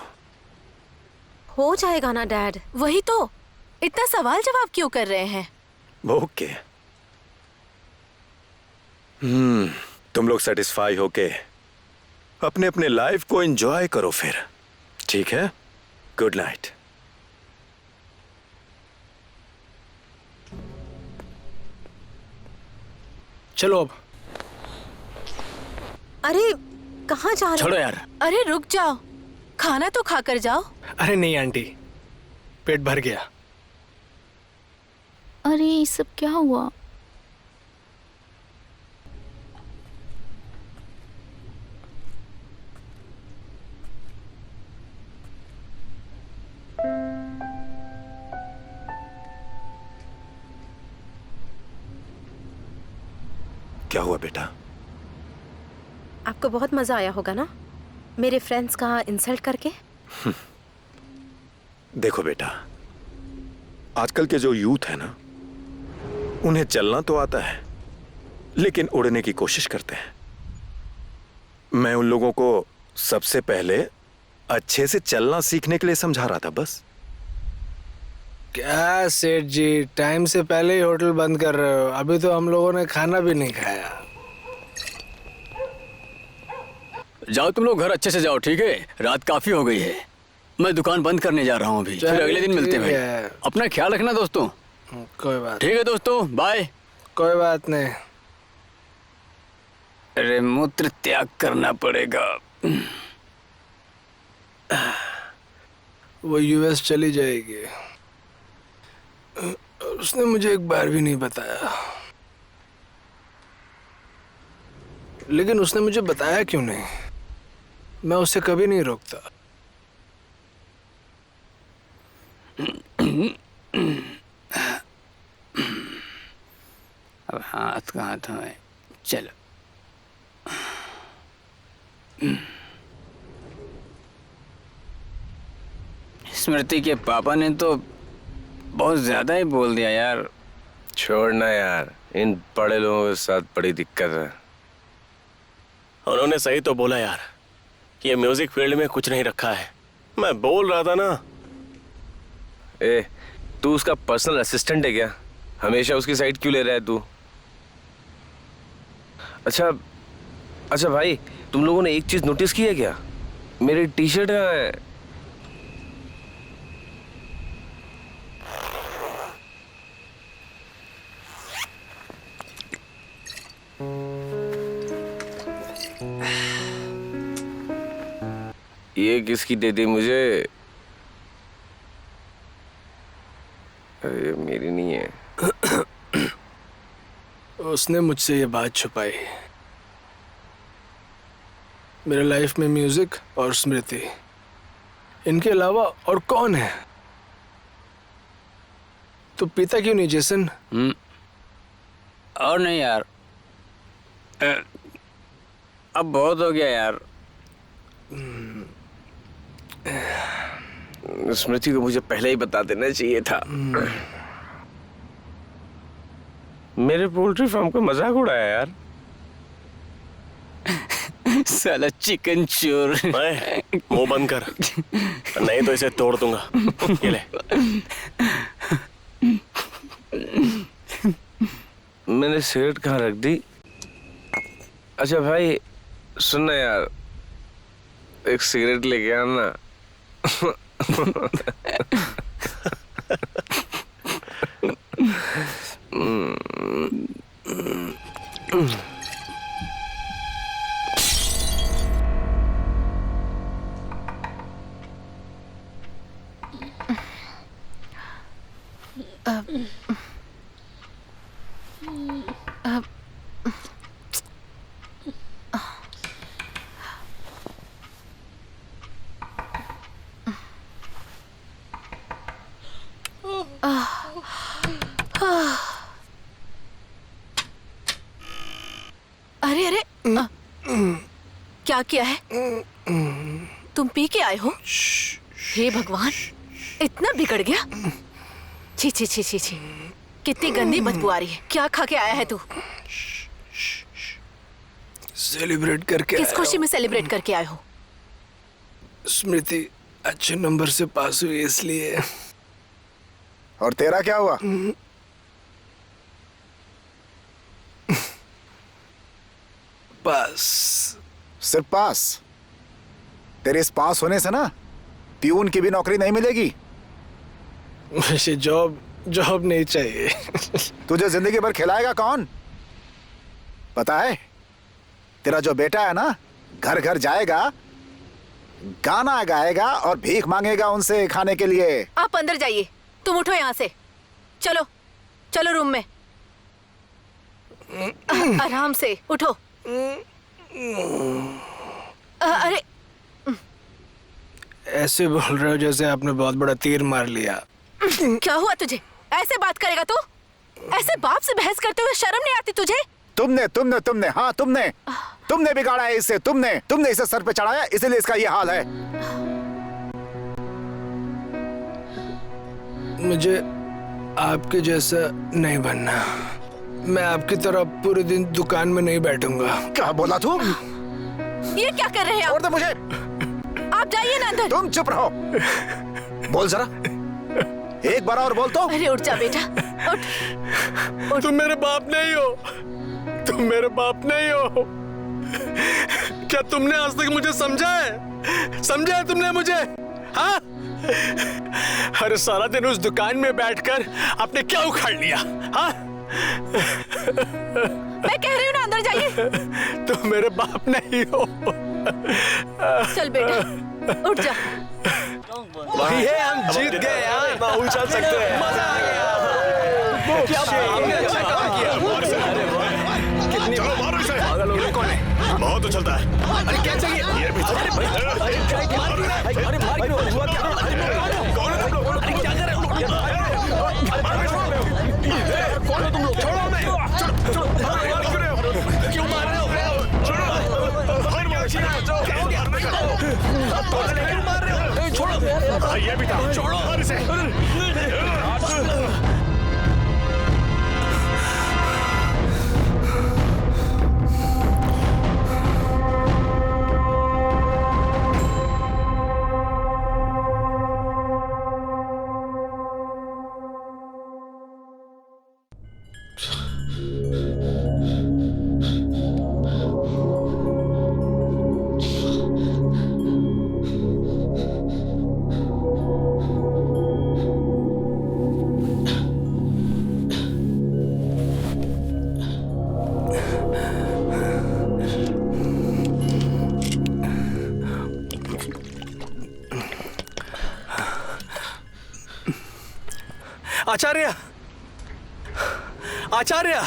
हो जाएगा ना डैड? वही तो, इतना सवाल जवाब क्यों कर रहे हैं? ओके। तुम लोग सेटिस्फाई होके अपने अपने लाइफ को एंजॉय करो फिर, ठीक है? Good night. चलो अब। अरे कहाँ जा रहे छोड़ो हो? यार। अरे रुक जाओ, खाना तो खाकर जाओ। अरे नहीं आंटी, पेट भर गया। अरे ये सब क्या हुआ? क्या हुआ बेटा? आपको बहुत मजा आया होगा ना मेरे फ्रेंड्स का इंसल्ट करके? देखो बेटा, आजकल के जो यूथ है ना, उन्हें चलना तो आता है लेकिन उड़ने की कोशिश करते हैं। मैं उन लोगों को सबसे पहले अच्छे से चलना सीखने के लिए समझा रहा था बस। क्या सेठ जी, टाइम से पहले ही होटल बंद कर रहे हो? अभी तो हम लोगों ने खाना भी नहीं खाया। जाओ तुम लोग घर अच्छे से जाओ, ठीक है? रात काफी हो गई है। मैं दुकान बंद करने जा रहा हूँ अभी, फिर अगले दिन मिलते हैं भाई। अपना ख्याल रखना दोस्तों। कोई बात। ठीक है दोस्तों, बाय। कोई बात नहीं। अरे मूत्र त्याग करना पड़ेगा। वो यूएस चली जाएगी, उसने मुझे एक बार भी नहीं बताया। लेकिन उसने मुझे बताया क्यों नहीं? मैं उससे कभी नहीं रोकता। अब हाथ कहाँ धोए? चलो। स्मृति के पापा ने तो बहुत ज्यादा ही बोल दिया यार। छोड़ना यार, इन बड़े लोगों के साथ बड़ी दिक्कत है। उन्होंने सही तो बोला यार, कि ये म्यूजिक फील्ड में कुछ नहीं रखा है। मैं बोल रहा था ना। ए, तू उसका पर्सनल असिस्टेंट है क्या? हमेशा उसकी साइड क्यों ले रहा है तू? अच्छा भाई, तुम लोगों ने एक चीज नोटिस की है क्या? मेरी टी शर्ट है। ये किसकी दे दी मुझे? अरे मेरी नहीं है। उसने मुझसे ये बात छुपाई। मेरे लाइफ में म्यूजिक और स्मृति, इनके अलावा और कौन है? तो पीता क्यों नहीं जेसन? और नहीं यार, अब बहुत हो गया यार। स्मृति को मुझे पहले ही बता देना चाहिए था। मेरे पोल्ट्री फार्म का मजाक उड़ाया यार। साला चिकन चोर। मुंह बंद कर, नहीं तो इसे तोड़ दूंगा। ये ले। मैंने सिगरेट कहाँ रख दी? अच्छा भाई सुनना यार, एक सिगरेट लेके आना। अरे अरे क्या किया है? तुम पी के आए हो? हे भगवान, इतना बिगड़ गया? छी छी छी छी छी, कितनी गंदी बदबू आ रही है। क्या खा के आया है तू? सेलिब्रेट करके किस आया खुशी में सेलिब्रेट करके आए हो? हूं। स्मृति अच्छे नंबर से पास हुई इसलिए। और तेरा क्या हुआ? पास। सिर्फ पास? तेरे इस पास होने से ना प्यून की भी नौकरी नहीं मिलेगी। वैसे जॉब नहीं चाहिए। तुझे जिंदगी भर खिलाएगा कौन? पता है, तेरा जो बेटा है ना, घर घर जाएगा, गाना गाएगा और भीख मांगेगा उनसे खाने के लिए। आप अंदर जाइए, तुम उठो यहाँ से। चलो चलो रूम में। आराम से उठो। अरे ऐसे बोल रहे हो जैसे आपने बहुत बड़ा तीर मार लिया। क्या हुआ तुझे? ऐसे बात करेगा तू? ऐसे बाप से बहस करते हुए शर्म नहीं आती तुझे? तुमने हाँ तुमने बिगाड़ा है इसे। तुमने इसे सर पे चढ़ाया, इसीलिए इसका ये हाल है। मुझे आपके जैसा नहीं बनना। मैं आपकी तरह पूरे दिन दुकान में नहीं बैठूंगा। क्या बोला तू? ये क्या कर रहे हैं और तो मुझे। आप जाइए ना अंदर। तुम चुप रहो। बोल जरा, एक बार और बोल तो। अरे उठ जा बेटा, उठ। तुम मेरे बाप नहीं हो। तुम मेरे बाप नहीं हो। क्या तुमने आज तक मुझे समझा है तुमने मुझे? हाँ? अरे सारा दिन उस दुकान में बैठकर आपने क्या उखाड़ लिया? हाँ? मैं कह रही हूँ ना अंदर जाइए। तुम मेरे बाप नहीं हो। चल बेटा उठ जा। ये हम जीत गए यार। उछल सकते हैं। मजा आ गया। क्या हमने अच्छा काम किया। कितनी मारो इसे। पागल हो गए। कौन है? बहुत उछलता है। अरे क्या चाहिए? ये भी अरे मार क्यों? कौन है तुम लोग? अरे क्या कर रहे हो? कौन हो तुम लोग? छोड़ो हमें। क्यों मार रहे हो? क्या हो गया? क्यों मार रहे हो? छोड़ो। ये भी था। छोड़ो इसे। आचार्य, आचार्य।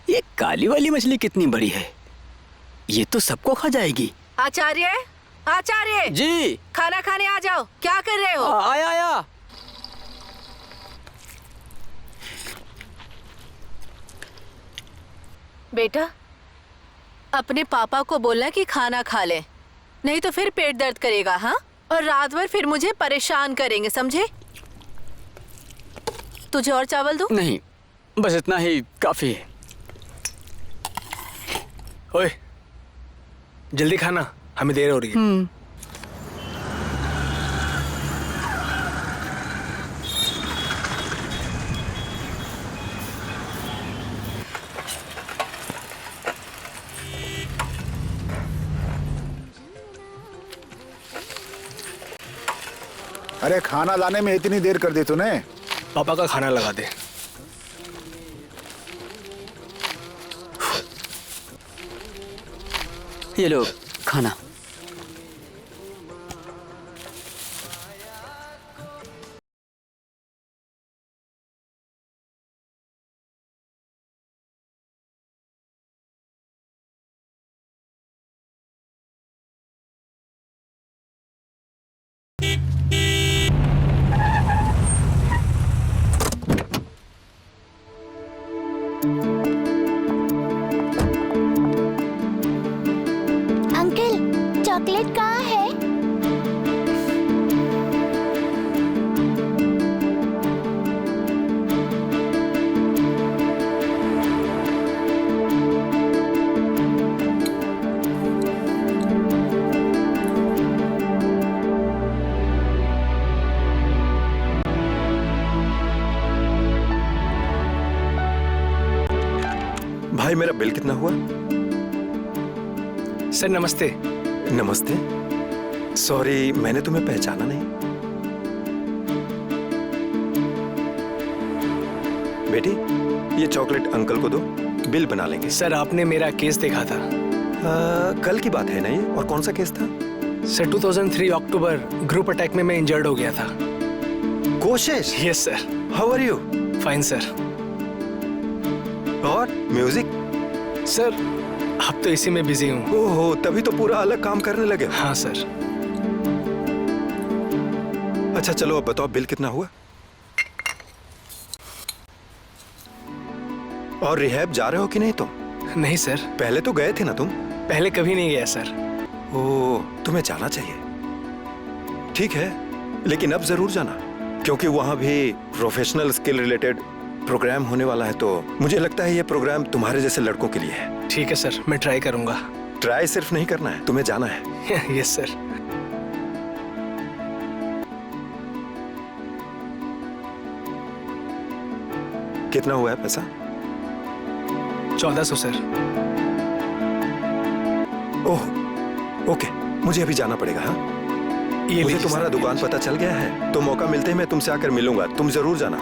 ये काली वाली मछली कितनी बड़ी है, ये तो सबको खा जाएगी। आचार्य, आचार्य जी। खाना खाने आ जाओ। क्या कर रहे हो? आया आया। बेटा, अपने पापा को बोलना कि खाना खा ले, नहीं तो फिर पेट दर्द करेगा। हाँ, और रात भर फिर मुझे परेशान करेंगे, समझे? तुझे और चावल दूं? नहीं, बस इतना ही काफी है। ओए, जल्दी खाना, हमें देर हो रही है। अरे खाना लाने में इतनी देर कर दी तूने। पापा का खाना लगा दे। ये लो खाना। अंकल, चॉकलेट कहाँ है? भाई मेरा बिल कितना हुआ? सर नमस्ते। नमस्ते। सॉरी, मैंने तुम्हें पहचाना नहीं। बेटी, ये चॉकलेट अंकल को दो, बिल बना लेंगे। सर आपने मेरा केस देखा था। कल की बात है ना ये? और कौन सा केस था? सर 2003 अक्टूबर ग्रुप अटैक में मैं इंजर्ड हो गया था। कोशिश। Yes sir. How are you? Fine sir. और म्यूजिक? सर अब तो इसी में बिजी हूँ। ओहो, तभी तो पूरा अलग काम करने लगे। हाँ सर। अच्छा चलो अब बताओ बिल कितना हुआ? और रिहैब जा रहे हो कि नहीं तुम? नहीं सर। पहले तो गए थे ना तुम? पहले कभी नहीं गया सर। ओह, तुम्हें जाना चाहिए। ठीक है, लेकिन अब जरूर जाना, क्योंकि वहां भी प्रोफेशनल स्किल रिलेटेड प्रोग्राम होने वाला है। तो मुझे लगता है ये प्रोग्राम तुम्हारे जैसे लड़कों के लिए है। ठीक है सर, मैं ट्राई करूंगा। ट्राई सिर्फ नहीं करना है, तुम्हें जाना है। Yes sir. कितना हुआ है पैसा? 1400 सर। ओह, ओके, मुझे अभी जाना पड़ेगा। हाँ, ये मुझे लीजिए तुम्हारा सर। दुकान पता चल गया है, तो मौका मिलते ही मैं तुमसे आकर मिलूंगा। तुम जरूर जाना।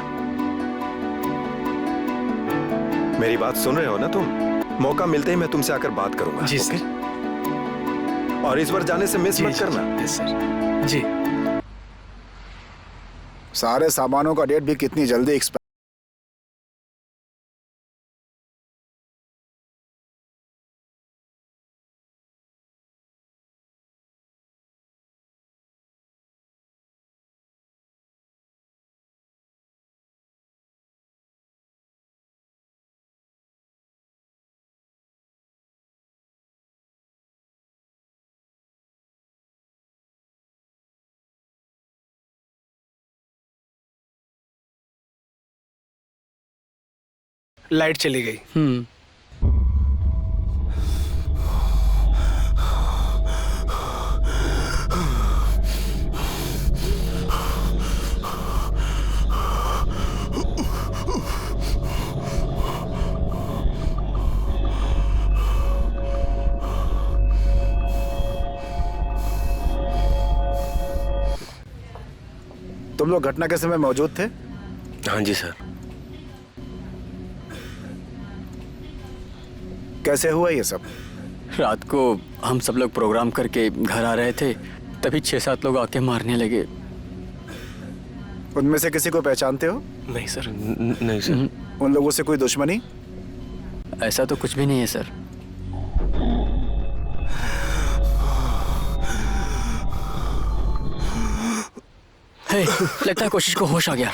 मेरी बात सुन रहे हो ना तुम? मौका मिलते ही मैं तुमसे आकर बात करूंगा। जी ओके? सर। और इस बार जाने से मिस जी, मत करना। Yes sir. जी। सारे सामानों का डेट भी कितनी जल्दी एक्सपायर लाइट चली गई। तुम लोग घटना के समय मौजूद थे? हाँ जी सर। कैसे हुआ ये सब? रात को हम सब लोग प्रोग्राम करके घर आ रहे थे, तभी 6-7 लोग आके मारने लगे। उनमें से किसी को पहचानते हो? नहीं सर। नहीं सर। उन लोगों से कोई दुश्मनी? ऐसा तो कुछ भी नहीं है सर। हे, लगता है कोशिश को होश आ गया।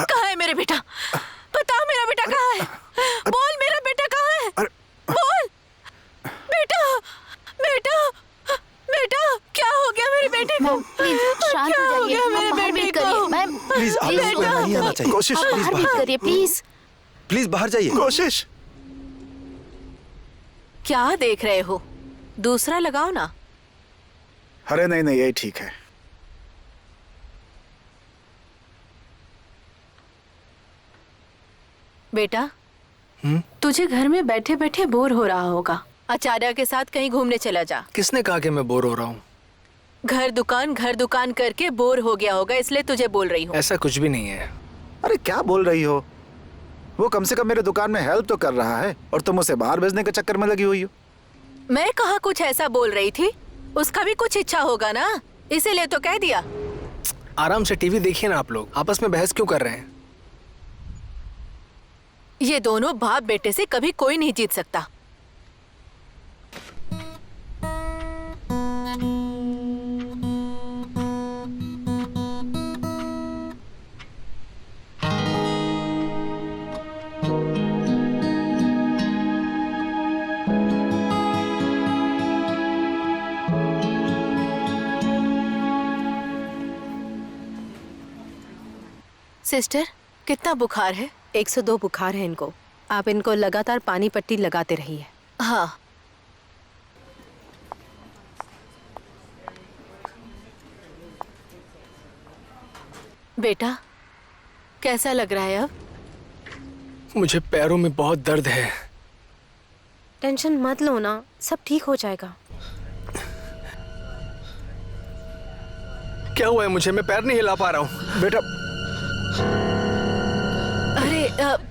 कहाँ है मेरा बेटा? बताओ मेरा बेटा कहाँ है? बोल मेरा बेटा कहाँ है? बोल बेटा, बेटा, बेटा क्या हो गया मेरे बेटे को? प्लीज शांत क्या हो हो जाइए। गया मेरे बाहर बेटे वेट को? करिए मैम। प्लीज आप लोगों को यहाँ नहीं आना चाहिए। कोशिश, प्लीज बाहर वेट बाहर। करिए प्लीज। प्लीज बाहर जाइए। कोशिश। क्या देख रहे हो? दूसरा लगाओ ना। अरे नहीं नहीं, यही ठीक है। बेटा, तुझे घर में बैठे बैठे बोर हो रहा होगा। आचार्य के साथ कहीं घूमने चला जा। किसने कहा कि मैं बोर हो रहा हूँ? घर दुकान करके बोर हो गया होगा, इसलिए तुझे बोल रही हूँ। ऐसा कुछ भी नहीं है। अरे क्या बोल रही हो? वो कम से कम मेरे दुकान में हेल्प तो कर रहा है और तुम उसे बाहर भेजने के चक्कर में लगी हुई हो। मैं कहाँ कुछ ऐसा बोल रही थी? उसका भी कुछ इच्छा होगा ना, इसीलिए तो कह दिया। आराम से टीवी देखिए ना। आप लोग आपस में बहस क्यों कर रहे हैं? ये दोनों बाप बेटे से कभी कोई नहीं जीत सकता। सिस्टर, कितना बुखार है? 102 बुखार है इनको। आप इनको लगातार पानी पट्टी लगाते रहिए। हाँ। बेटा, कैसा लग रहा है अब? मुझे पैरों में बहुत दर्द है। टेंशन मत लो ना, सब ठीक हो जाएगा। क्या हुआ है मुझे? मैं पैर नहीं हिला पा रहा हूँ। बेटा, अरे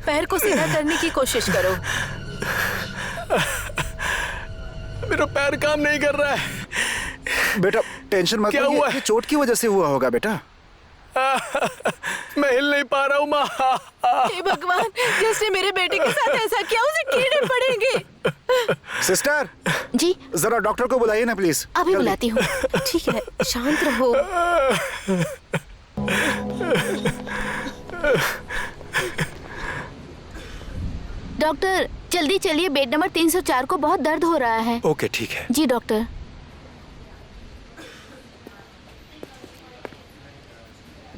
पैर को सीधा करने की कोशिश करो। मेरा पैर काम नहीं कर रहा है। बेटा टेंशन मत क्या लो, हुआ? ये चोट की वजह से हुआ होगा बेटा। मैं हिल नहीं पा रहा हूँ माँ। हे भगवान, जिसने मेरे बेटे के साथ ऐसा किया उसे कीड़े पड़ेंगे। सिस्टर जी जरा डॉक्टर को बुलाइए ना प्लीज। अभी जल्दी। बुलाती हूँ। ठीक है, शांत रहो। डॉक्टर जल्दी चलिए, बेड नंबर 304 को बहुत दर्द हो रहा है। ओके ठीक है। जी डॉक्टर।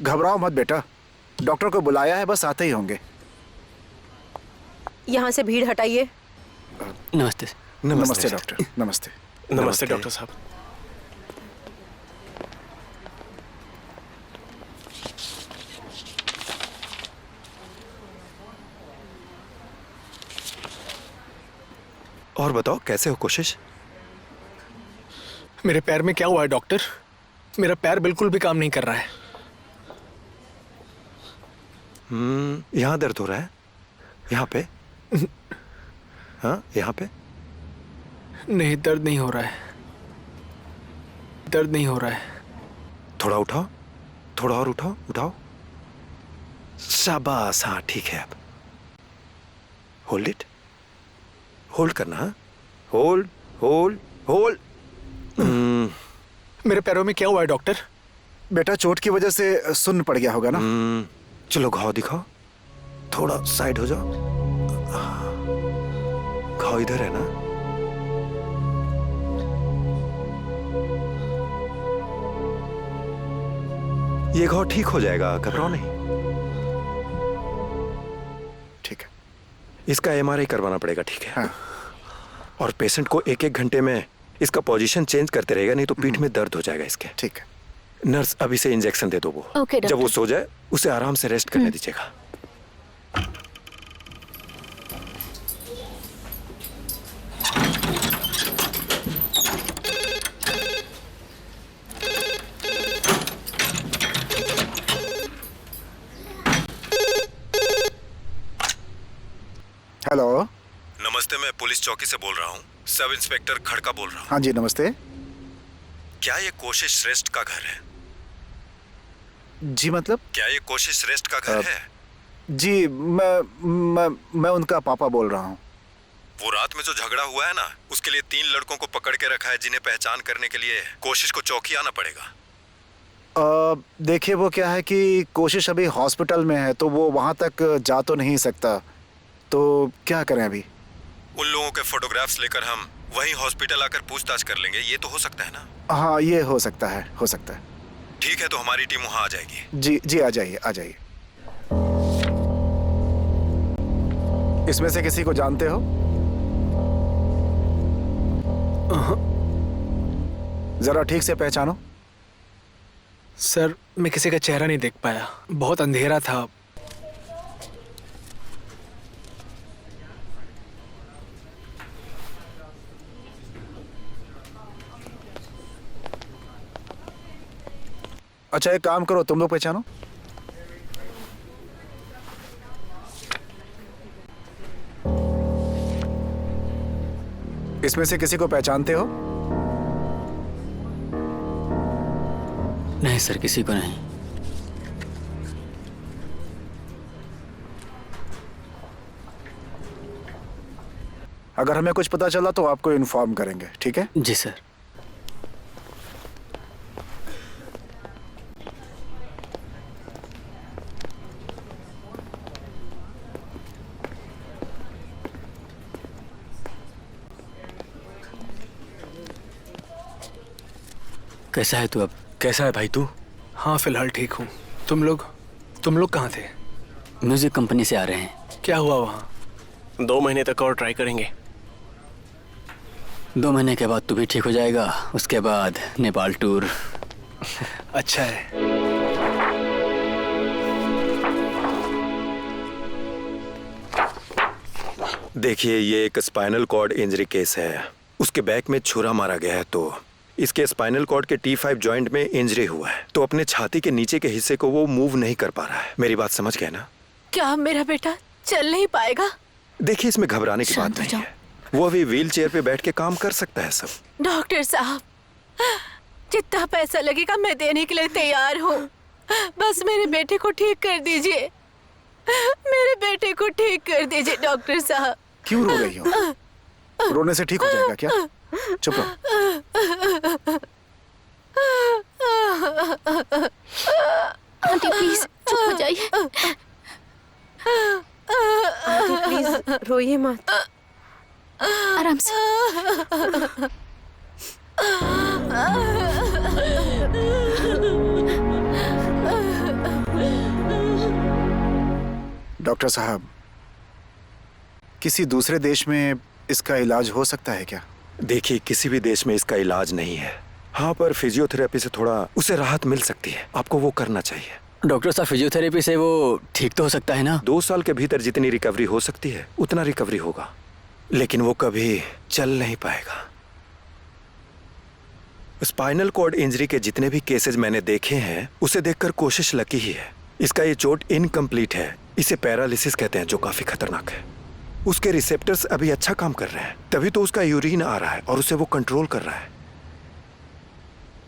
घबराओ मत बेटा, डॉक्टर को बुलाया है, बस आते ही होंगे। यहाँ से भीड़ हटाइए। नमस्ते। नमस्ते डॉक्टर। नमस्ते। नमस्ते डॉक्टर साहब। और बताओ कैसे हो कोशिश? मेरे पैर में क्या हुआ है डॉक्टर? मेरा पैर बिल्कुल भी काम नहीं कर रहा है। यहाँ दर्द हो रहा है? यहाँ पे? हाँ यहाँ पे? नहीं, दर्द नहीं हो रहा है। दर्द नहीं हो रहा है। थोड़ा उठाओ, थोड़ा और उठाओ, उठाओ। शाबाश, हाँ ठीक है। अब होल्ड इट, होल्ड करना। हाँ होल्ड होल्ड होल्ड। मेरे पैरों में क्या हुआ है डॉक्टर? बेटा चोट की वजह से सुन्न पड़ गया होगा ना। चलो घाव दिखाओ, थोड़ा साइड हो जाओ। घाव इधर है ना? ये घाव ठीक हो जाएगा, घबराओ नहीं। ठीक है। इसका एमआरआई करवाना पड़ेगा, ठीक है? हाँ। और पेशेंट को 1-1 घंटे में इसका पोजीशन चेंज करते रहेगा, नहीं तो पीठ में दर्द हो जाएगा इसके। ठीक है। नर्स अभी से इंजेक्शन दे दो वो। ओके, जब वो डॉक्टर। सो जाए उसे आराम से रेस्ट करने दीजिएगा। हेलो। नमस्ते, मैं पुलिस चौकी से बोल रहा हूँ। सब इंस्पेक्टर खड़का बोल रहा हूँ। हाँ जी, नमस्ते। क्या ये कोशिश श्रेष्ठ का घर है? जी मतलब? क्या ये कोशिश श्रेष्ठ का घर है? जी, मैं उनका पापा बोल रहा हूँ। वो रात में जो झगड़ा हुआ है ना, उसके लिए 3 लड़कों को पकड़ के रखा है, जिन्हें पहचान करने के लिए कोशिश को चौकी आना पड़ेगा। देखिए, वो क्या है कि कोशिश अभी हॉस्पिटल में है, तो वो वहाँ तक जा तो नहीं सकता। तो क्या करें अभी? उन लोगों के फोटोग्राफ्स लेकर हम वहीं हॉस्पिटल आकर पूछताछ कर लेंगे, ये तो हो सकता है ना? हाँ, ये हो सकता है, हो सकता है। ठीक है, तो हमारी टीम वहाँ आ जाएगी। जी जी, आ जाइए, आ जाइए। इसमें से किसी को जानते हो? जरा ठीक से पहचानो। सर, मैं किसी का चेहरा नहीं देख पाया, बहुत अंधेरा था। अच्छा, एक काम करो, तुम लोग पहचानो। इसमें से किसी को पहचानते हो? नहीं सर, किसी को नहीं। अगर हमें कुछ पता चला तो आपको इन्फॉर्म करेंगे, ठीक है? जी सर। कैसा है तू अब? कैसा है भाई तू? हाँ, फिलहाल ठीक हूँ। तुम लोग कहाँ थे? म्यूजिक कंपनी से आ रहे हैं। क्या हुआ वहाँ? 2 महीने तक और ट्राई करेंगे। 2 महीने के बाद तू भी ठीक हो जाएगा, उसके बाद नेपाल टूर। अच्छा है। देखिए, ये एक स्पाइनल कॉर्ड इंजरी केस है। उसके बैक में छुरा मारा गया है, तो इसके स्पाइनल कॉर्ड के T5 जॉइंट में इंजरी हुआ है, तो अपने छाती के नीचे के हिस्से को वो मूव नहीं कर पा रहा है। मेरी बात समझ गए ना? क्या मेरा बेटा चल नहीं पाएगा? देखिए, इसमें घबराने की बात नहीं है। वो अभी व्हील चेयर पे बैठ के काम कर सकता है सब। डॉक्टर साहब, जितना पैसा लगेगा मैं देने के लिए तैयार हूँ। बस मेरे बेटे को ठीक कर दीजिए, मेरे बेटे को ठीक कर दीजिए डॉक्टर साहब। क्यों रो रही हो? रोने से ठीक हो जाएगा क्या? चुप रहो। आंटी प्लीज चुप हो जाइए। आंटी प्लीज रोइए मत। आराम से। डॉक्टर साहब, किसी दूसरे देश में इसका इलाज हो सकता है क्या? देखिए, किसी भी देश में इसका इलाज नहीं है। हाँ, पर फिजियोथेरेपी से थोड़ा उसे राहत मिल सकती है। आपको वो करना चाहिए। डॉक्टर साहब, फिजियोथेरेपी से वो ठीक तो हो सकता है ना? 2 साल के भीतर जितनी रिकवरी हो सकती है उतना रिकवरी होगा, लेकिन वो कभी चल नहीं पाएगा। स्पाइनल कॉर्ड इंजरी के जितने भी केसेस मैंने देखे हैं, उसे देखकर कोशिश लकी ही है। इसका ये चोट इनकम्प्लीट है, इसे पैरालिसिस कहते हैं, जो काफी खतरनाक है। उसके रिसेप्टर्स अभी अच्छा काम कर रहे हैं, तभी तो उसका यूरिन आ रहा है और उसे वो कंट्रोल कर रहा है।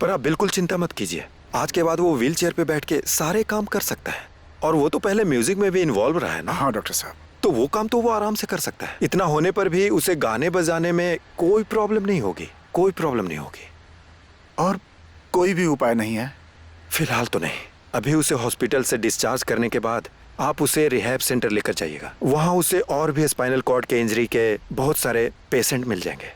पर आप बिल्कुल चिंता मत कीजिए, आज के बाद वो व्हील चेयर पे बैठ के सारे काम कर सकता है। और वो तो पहले म्यूजिक में भी इन्वॉल्व रहा है ना। हाँ डॉक्टर साहब। तो वो काम तो वो आराम से कर सकता है। इतना होने पर भी उसे गाने बजाने में कोई प्रॉब्लम नहीं होगी, कोई प्रॉब्लम नहीं होगी। और कोई भी उपाय नहीं है? फिलहाल तो नहीं। अभी उसे हॉस्पिटल से डिस्चार्ज करने के बाद आप उसे रिहैब सेंटर लेकर जाइएगा। वहाँ उसे और भी स्पाइनल कॉर्ड के इंजरी के बहुत सारे पेशेंट मिल जाएंगे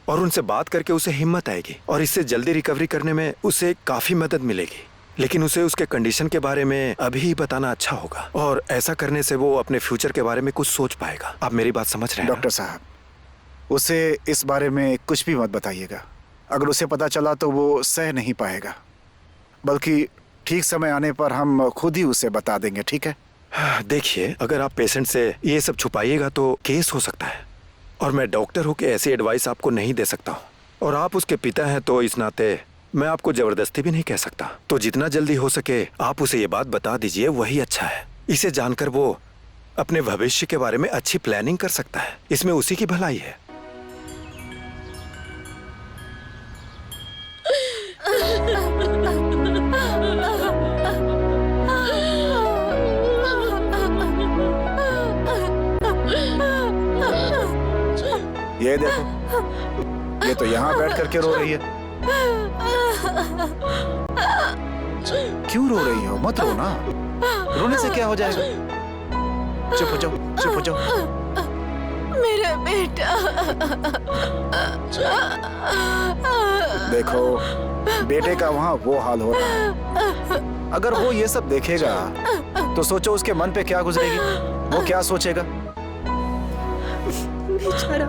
और उनसे बात करके उसे हिम्मत आएगी और इससे जल्दी रिकवरी करने में उसे काफी मदद मिलेगी। लेकिन उसे उसके कंडीशन के बारे में अभी ही बताना अच्छा होगा और ऐसा करने से वो अपने फ्यूचर के बारे में कुछ सोच पाएगा। आप मेरी बात समझ रहे हैं? डॉक्टर साहब, उसे इस बारे में कुछ भी मत बताइएगा। अगर उसे पता चला तो वो सह नहीं पाएगा, बल्कि ठीक समय आने पर हम खुद ही उसे बता देंगे, ठीक है? देखिए, अगर आप पेशेंट से ये सब छुपाइएगा तो केस हो सकता है और मैं डॉक्टर होकर ऐसी एडवाइस आपको नहीं दे सकता हूँ और आप उसके पिता हैं तो इस नाते मैं आपको जबरदस्ती भी नहीं कह सकता। तो जितना जल्दी हो सके आप उसे ये बात बता दीजिए, वही अच्छा है। इसे जानकर वो अपने भविष्य के बारे में अच्छी प्लानिंग कर सकता है। इसमें उसी की भलाई है। ये देखो, ये तो यहाँ बैठ करके रो रही है। क्यों रो रही हो? मत रो ना, रोने से क्या हो जाएगा? चुप हो जाओ, चुप हो जाओ। मेरा बेटा। देखो, बेटे का वहाँ वो हाल हो रहा है। अगर वो ये सब देखेगा तो सोचो उसके मन पे क्या गुजरेगी, वो क्या सोचेगा? बेचारा,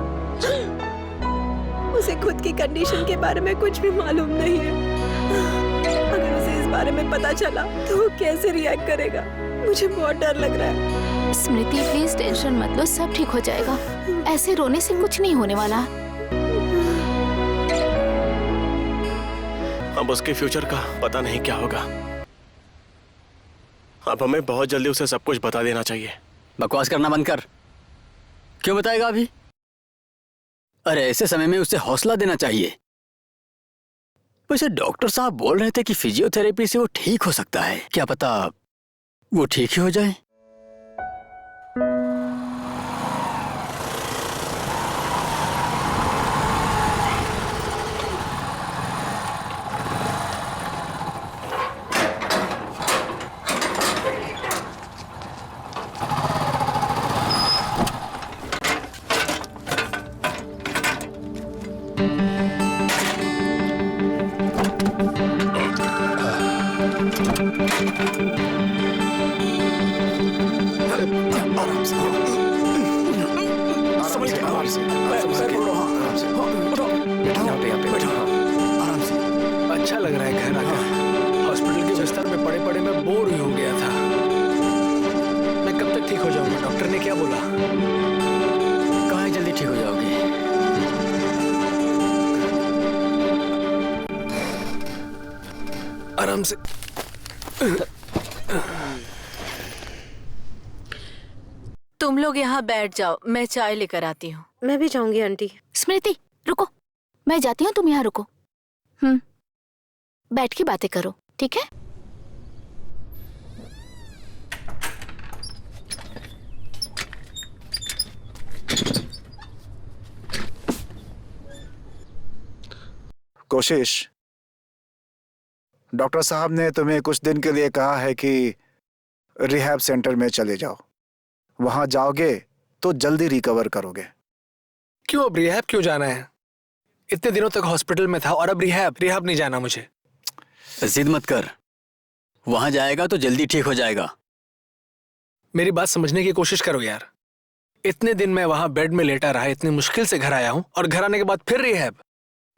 उसे खुद की कंडीशन के बारे में कुछ भी मालूम नहीं है। अगर उसे इस बारे में पता चला तो वो कैसे रिएक्ट करेगा? मुझे बहुत डर लग रहा है। स्मृति प्लीज टेंशन मत लो, सब ठीक हो जाएगा। ऐसे रोने से कुछ नहीं होने वाला। अब उसके फ्यूचर का पता नहीं क्या होगा। अब हमें बहुत जल्दी उसे सब कुछ बता देना चाहिए। बकवास करना बंद कर। क्यों बताएगा अभी? अरे ऐसे समय में उसे हौसला देना चाहिए। वैसे डॉक्टर साहब बोल रहे थे कि फिजियोथेरेपी से वो ठीक हो सकता है। क्या पता वो ठीक ही हो जाए। अच्छा लग रहा है घर आकर। हॉस्पिटल के बिस्तर में पड़े पड़े मैं बोर ही हो गया था। मैं कब तक ठीक हो जाऊंगा? डॉक्टर ने क्या बोला? कहाँ जल्दी ठीक हो जाओगे? आराम से। तुम लोग यहाँ बैठ जाओ, मैं चाय लेकर आती हूँ। मैं भी जाऊंगी आंटी। स्मृति रुको, मैं जाती हूँ, तुम यहाँ रुको। बैठ के बातें करो, ठीक है? कोशिश, डॉक्टर साहब ने तुम्हें कुछ दिन के लिए कहा है कि रिहैब सेंटर में चले जाओ। वहां जाओगे तो जल्दी रिकवर करोगे। क्यों अब रिहैब क्यों जाना है? इतने दिनों तक हॉस्पिटल में था और अब रिहैब नहीं जाना मुझे। जिद मत कर, वहां जाएगा तो जल्दी ठीक हो जाएगा। मेरी बात समझने की कोशिश करो यार। इतने दिन मैं वहां बेड में लेटा रहा, इतनी मुश्किल से घर आया हूं और घर आने के बाद फिर रिहैब।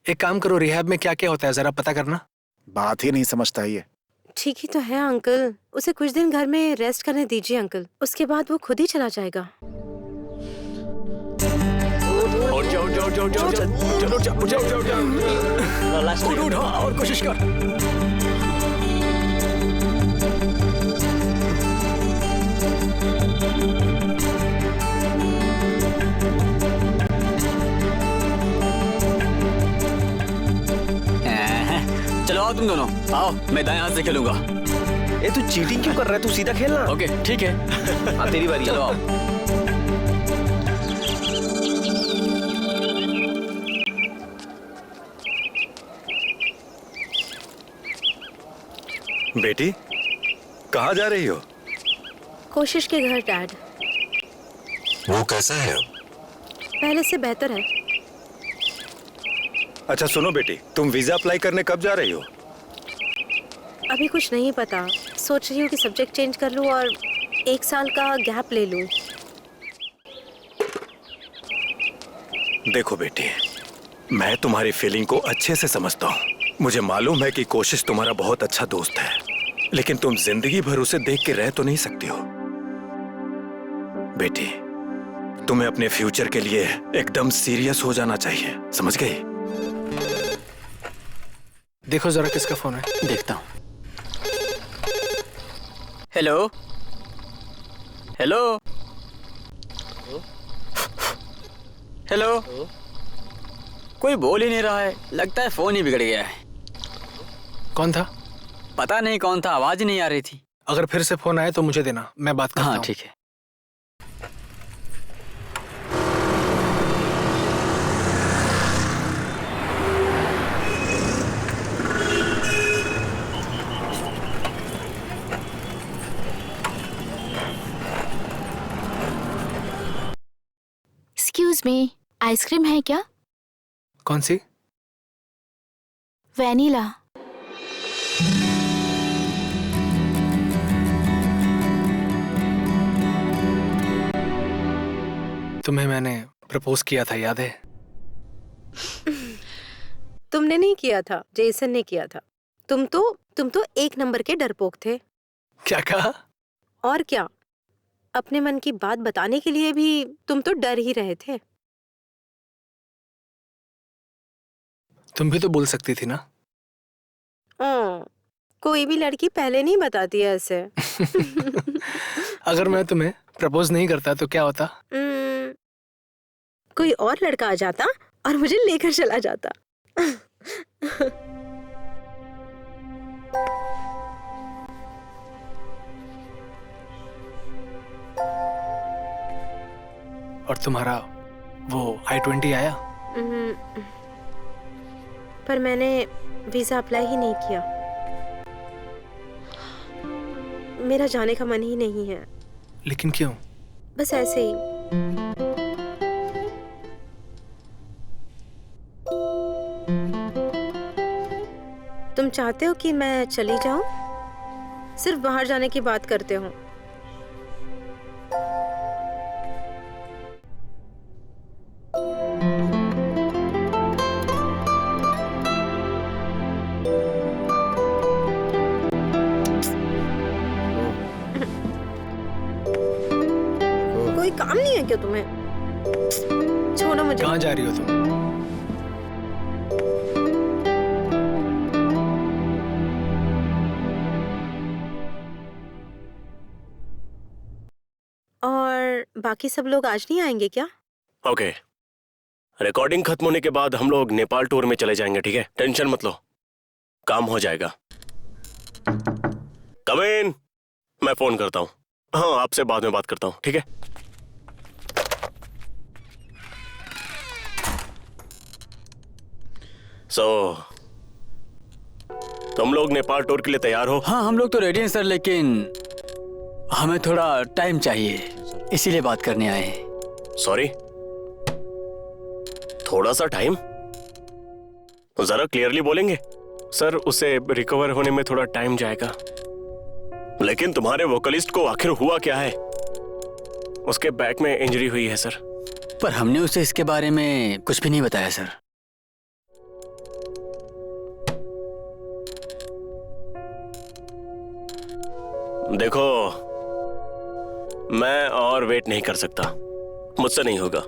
एक काम करो, रिहैब में क्या क्या होता है जरा पता करना। बात ही नहीं समझता ये। ठीक ही तो है अंकल, उसे कुछ दिन घर में रेस्ट करने दीजिए अंकल, उसके बाद वो खुद ही चला जाएगा। और कोशिश कर। चलो आओ तुम दोनों, आओ मैं दाएं हाथ से खेलूंगा। ए तू चीटिंग क्यों कर रहा है? तू सीधा खेलना। ओके ठीक है। हाँ तेरी बारी। चलो आओ। बेटी, कहाँ जा रही हो? कोशिश के घर डैड। वो कैसा है? पहले से बेहतर है। अच्छा सुनो बेटी, तुम वीजा अप्लाई करने कब जा रही हो? अभी कुछ नहीं पता, सोच रही हूँ कि सब्जेक्ट चेंज कर लूँ और 1 साल का गैप ले लूँ। देखो बेटी, मैं तुम्हारी फीलिंग को अच्छे से समझता हूँ। मुझे मालूम है कि कोशिश तुम्हारा बहुत अच्छा दोस्त है, लेकिन तुम जिंदगी भर उसे देख के रह तो नहीं सकती हो। बेटी, तुम्हें अपने फ्यूचर के लिए एकदम सीरियस हो जाना चाहिए, समझ गई? देखो जरा किसका फोन है। देखता हूँ। Hello hello hello. कोई बोल ही नहीं रहा है, लगता है फोन ही बिगड़ गया है। कौन था? पता नहीं कौन था, आवाज ही नहीं आ रही थी। अगर फिर से फोन आए तो मुझे देना, मैं बात करता हूँ। हाँ ठीक है। एक्सक्यूज मी, आइसक्रीम है क्या? कौन सी? वैनिला। तुम्हें मैंने प्रपोज किया था, याद है? तुमने नहीं किया था, जेसन ने किया था। तुम तो 1 नंबर के डरपोक थे। क्या कहा? और क्या, अपने मन की बात बताने के लिए भी तुम तो डर ही रहे थे। तुम भी तो बोल सकती थी ना। कोई भी लड़की पहले नहीं बताती है ऐसे। अगर मैं तुम्हें प्रपोज नहीं करता तो क्या होता? कोई और लड़का आ जाता और मुझे लेकर चला जाता। और तुम्हारा वो I-20 आया? पर मैंने वीजा अप्लाई ही नहीं किया। मेरा जाने का मन ही नहीं है। लेकिन क्यों? बस ऐसे ही। तुम चाहते हो कि मैं चली जाऊं? सिर्फ बाहर जाने की बात करते हो। कोई काम नहीं है क्या तुम्हें? छोड़ो मुझे। कहाँ जा रही हो तुम? और बाकी सब लोग आज नहीं आएंगे क्या? ओके, रिकॉर्डिंग खत्म होने के बाद हम लोग नेपाल टूर में चले जाएंगे, ठीक है? टेंशन मत लो, काम हो जाएगा। कम इन, मैं फोन करता हूँ। हाँ, आपसे बाद में बात करता हूँ, ठीक है? तुम लोग नेपाल टूर के लिए तैयार हो? हाँ, हम लोग तो रेडी हैं सर, लेकिन हमें थोड़ा टाइम चाहिए, इसीलिए बात करने आए हैं। सॉरी, थोड़ा सा टाइम? जरा क्लियरली बोलेंगे? सर, उसे रिकवर होने में थोड़ा टाइम जाएगा। लेकिन तुम्हारे वोकलिस्ट को आखिर हुआ क्या है? उसके बैक में इंजरी हुई है सर। पर हमने उसे इसके बारे में कुछ भी नहीं बताया सर। देखो, मैं और वेट नहीं कर सकता, मुझसे नहीं होगा।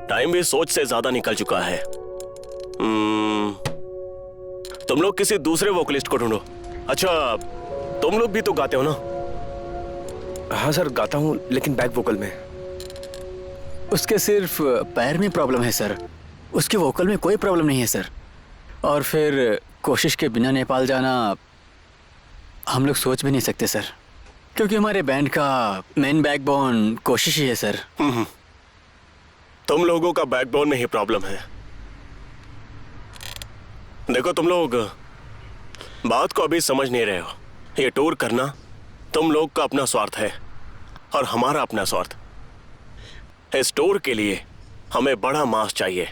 टाइम भी सोच से ज्यादा निकल चुका है। तुम लोग किसी दूसरे वोकलिस्ट को ढूंढो। अच्छा, तुम लोग भी तो गाते हो ना? हाँ सर, गाता हूँ, लेकिन बैक वोकल में। उसके सिर्फ पैर में प्रॉब्लम है सर, उसके वोकल में कोई प्रॉब्लम नहीं है सर। और फिर कोशिश के बिना नेपाल जाना हम लोग सोच भी नहीं सकते सर, क्योंकि हमारे बैंड का मेन बैकबोन कोशिश ही है सर। तुम लोगों का बैकबोन में ही प्रॉब्लम है। देखो, तुम लोग बात को अभी समझ नहीं रहे हो। ये टूर करना तुम लोग का अपना स्वार्थ है और हमारा अपना स्वार्थ। इस टूर के लिए हमें बड़ा मास चाहिए।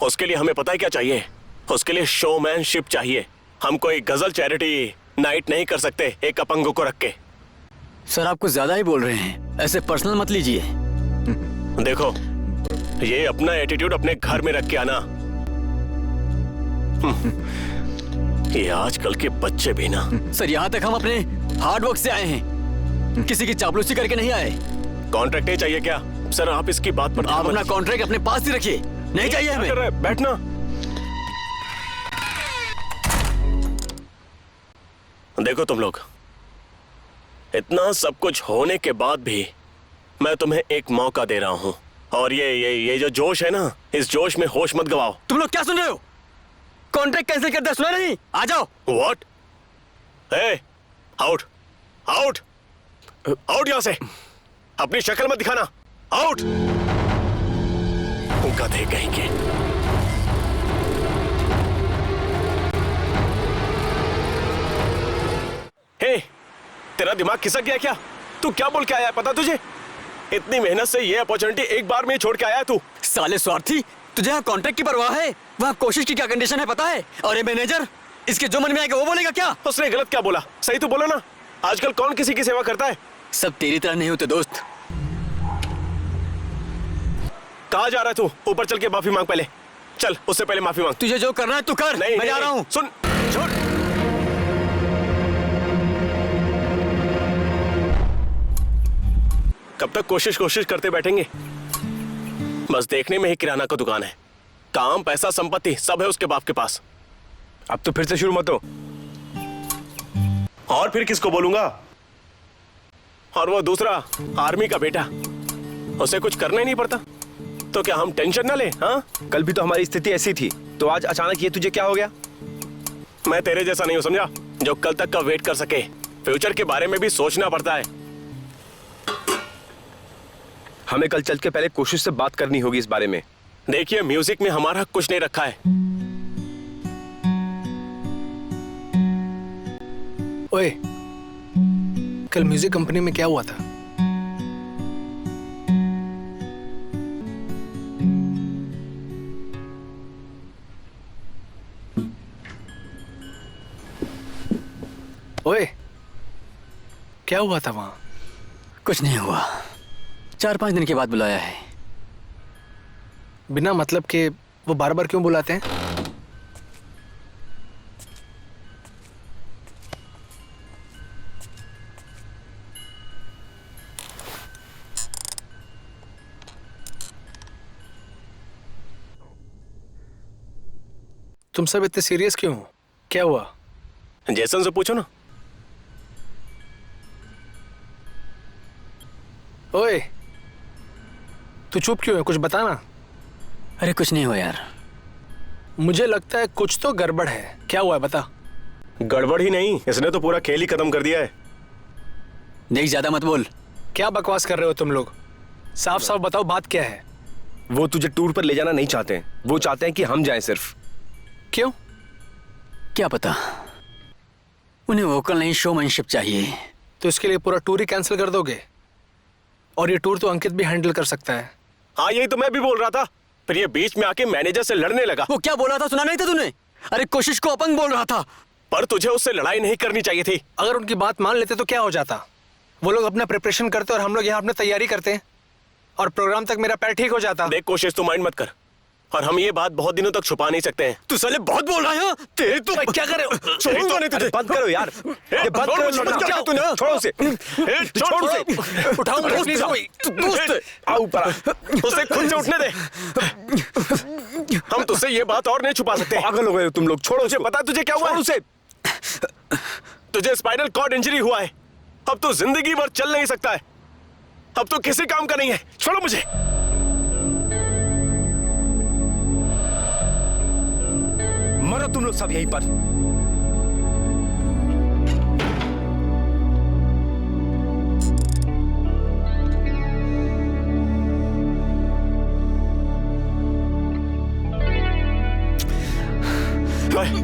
उसके लिए हमें पता है क्या चाहिए? उसके लिए शोमैनशिप चाहिए। हम कोई गजल चैरिटी नाइट नहीं कर सकते एक अपंगों को रख के। सर आप कुछ ज्यादा ही बोल रहे हैं, ऐसे पर्सनल मत लीजिए। देखो, ये अपना एटीट्यूड अपने घर में रख के आना। ये आजकल के बच्चे भी ना। सर यहाँ तक हम अपने हार्ड वर्क से आए हैं, किसी की चापलूसी करके नहीं आए। कॉन्ट्रैक्ट नहीं चाहिए क्या? सर आप इसकी बात पर आप अपना कॉन्ट्रैक्ट अपने पास ही रखिए, नहीं चाहिए हमें। बैठना। देखो तुम लोग, इतना सब कुछ होने के बाद भी मैं तुम्हें एक मौका दे रहा हूं, और ये जो जोश है ना, इस जोश में होश मत गवाओ। तुम लोग क्या सुन रहे हो? कॉन्ट्रैक्ट कैंसिल कर दिया, सुना नहीं? आ जाओ। What? Hey, out out out यहां से। अपनी शक्ल मत दिखाना। आउट। गधे कहीं के। हे, तेरा दिमाग खिसक गया क्या? तू क्या बोल के आया है पता तुझे? इतनी मेहनत से ये अपॉर्चुनिटी एक बार में ही छोड़ के आया तू। साले स्वार्थी, तुझे यहाँ कॉन्ट्रैक्ट की परवाह है? वहाँ कोशिश की क्या कंडीशन है पता है? और ये मैनेजर, इसके जो मन में आएगा वो बोलेगा क्या? उसने गलत क्या बोला? सही तो बोला ना। आजकल कौन किसी की सेवा करता है? सब तेरी तरह नहीं होते दोस्त। कहाँ जा रहा है तू? ऊपर चल के माफी मांग पहले। चल, उससे पहले माफी मांग। तुझे जो करना है तू कर। नहीं, मैं जा रहा हूँ। सुन, छोड़। कब तक कोशिश करते बैठेंगे? बस देखने में ही किराना का दुकान है। काम, पैसा, संपत्ति सब है उसके बाप के पास। अब तो फिर से शुरू मत हो। और फिर किसको बोलूंगा? और वो दूसरा आर्मी का बेटा, उसे कुछ करना ही नहीं पड़ता। तो क्या हम टेंशन ना ले? हाँ, कल भी तो हमारी स्थिति ऐसी थी, तो आज अचानक ये तुझे क्या हो गया? मैं तेरे जैसा नहीं हूं, समझा? जो कल तक का वेट कर सके। फ्यूचर के बारे में भी सोचना पड़ता है। हमें कल चल के पहले कोशिश से बात करनी होगी इस बारे में। देखिए, म्यूजिक में हमारा कुछ नहीं रखा है। ओए, कल म्यूजिक कंपनी में क्या हुआ था? ओए, क्या हुआ था वहां? कुछ नहीं हुआ, 4-5 दिन के बाद बुलाया है। बिना मतलब के वो बार बार क्यों बुलाते हैं? तुम सब इतने सीरियस क्यों हो? क्या हुआ? जैसन से पूछो ना। ओए, तू चुप क्यों है? कुछ बताना। अरे कुछ नहीं हुआ यार। मुझे लगता है कुछ तो गड़बड़ है। क्या हुआ है बता। गड़बड़ ही नहीं, इसने तो पूरा खेल ही खत्म कर दिया है। नहीं, ज्यादा मत बोल। क्या बकवास कर रहे हो तुम लोग? साफ साफ बताओ, बात क्या है? वो तुझे टूर पर ले जाना नहीं चाहते, वो चाहते हैं कि हम जाएं सिर्फ। क्यों? क्या पता, उन्हें वोकल नहीं शोमैनशिप चाहिए। तो इसके लिए पूरा टूर ही कैंसिल कर दोगे? और ये टूर तो अंकित भी हैंडल कर सकता है। हाँ, यही तो मैं भी बोल रहा था। फिर ये बीच में आके मैनेजर से लड़ने लगा। वो क्या बोला था, सुना नहीं था तूने? अरे कोशिश को अपंग बोल रहा था। पर तुझे उससे लड़ाई नहीं करनी चाहिए थी। अगर उनकी बात मान लेते तो क्या हो जाता? वो लोग अपना प्रिपरेशन करते और हम लोग यहाँ अपनी तैयारी करते, और प्रोग्राम तक मेरा पैर ठीक हो जाता। देख कोशिश, तू माइंड मत कर, और हम ये बात बहुत दिनों तक छुपा नहीं सकते हैं। तू साले बहुत बोल रहा है। तेरे तो क्या करे? छोड़ूंगा नहीं तुझे। बंद करो यार, ये बंद करो। छोड़ो उसे, छोड़ उसे। उठाऊंगा प्लीज। दोस्त आओ ऊपर आ। उसे खुद से उठने दे। हम तुझसे ये बात और नहीं छुपा सकते। पागल हो गए तुम लोग। छोड़ो उसे। पता है तुझे क्या हुआ? उसे। तुझे स्पाइनल कॉर्ड इंजरी हुआ है। अब तू जिंदगी भर चल नहीं सकता है। अब तो किसी काम का नहीं है। छोड़ो मुझे। मरो तुम लोग सब यहीं पर।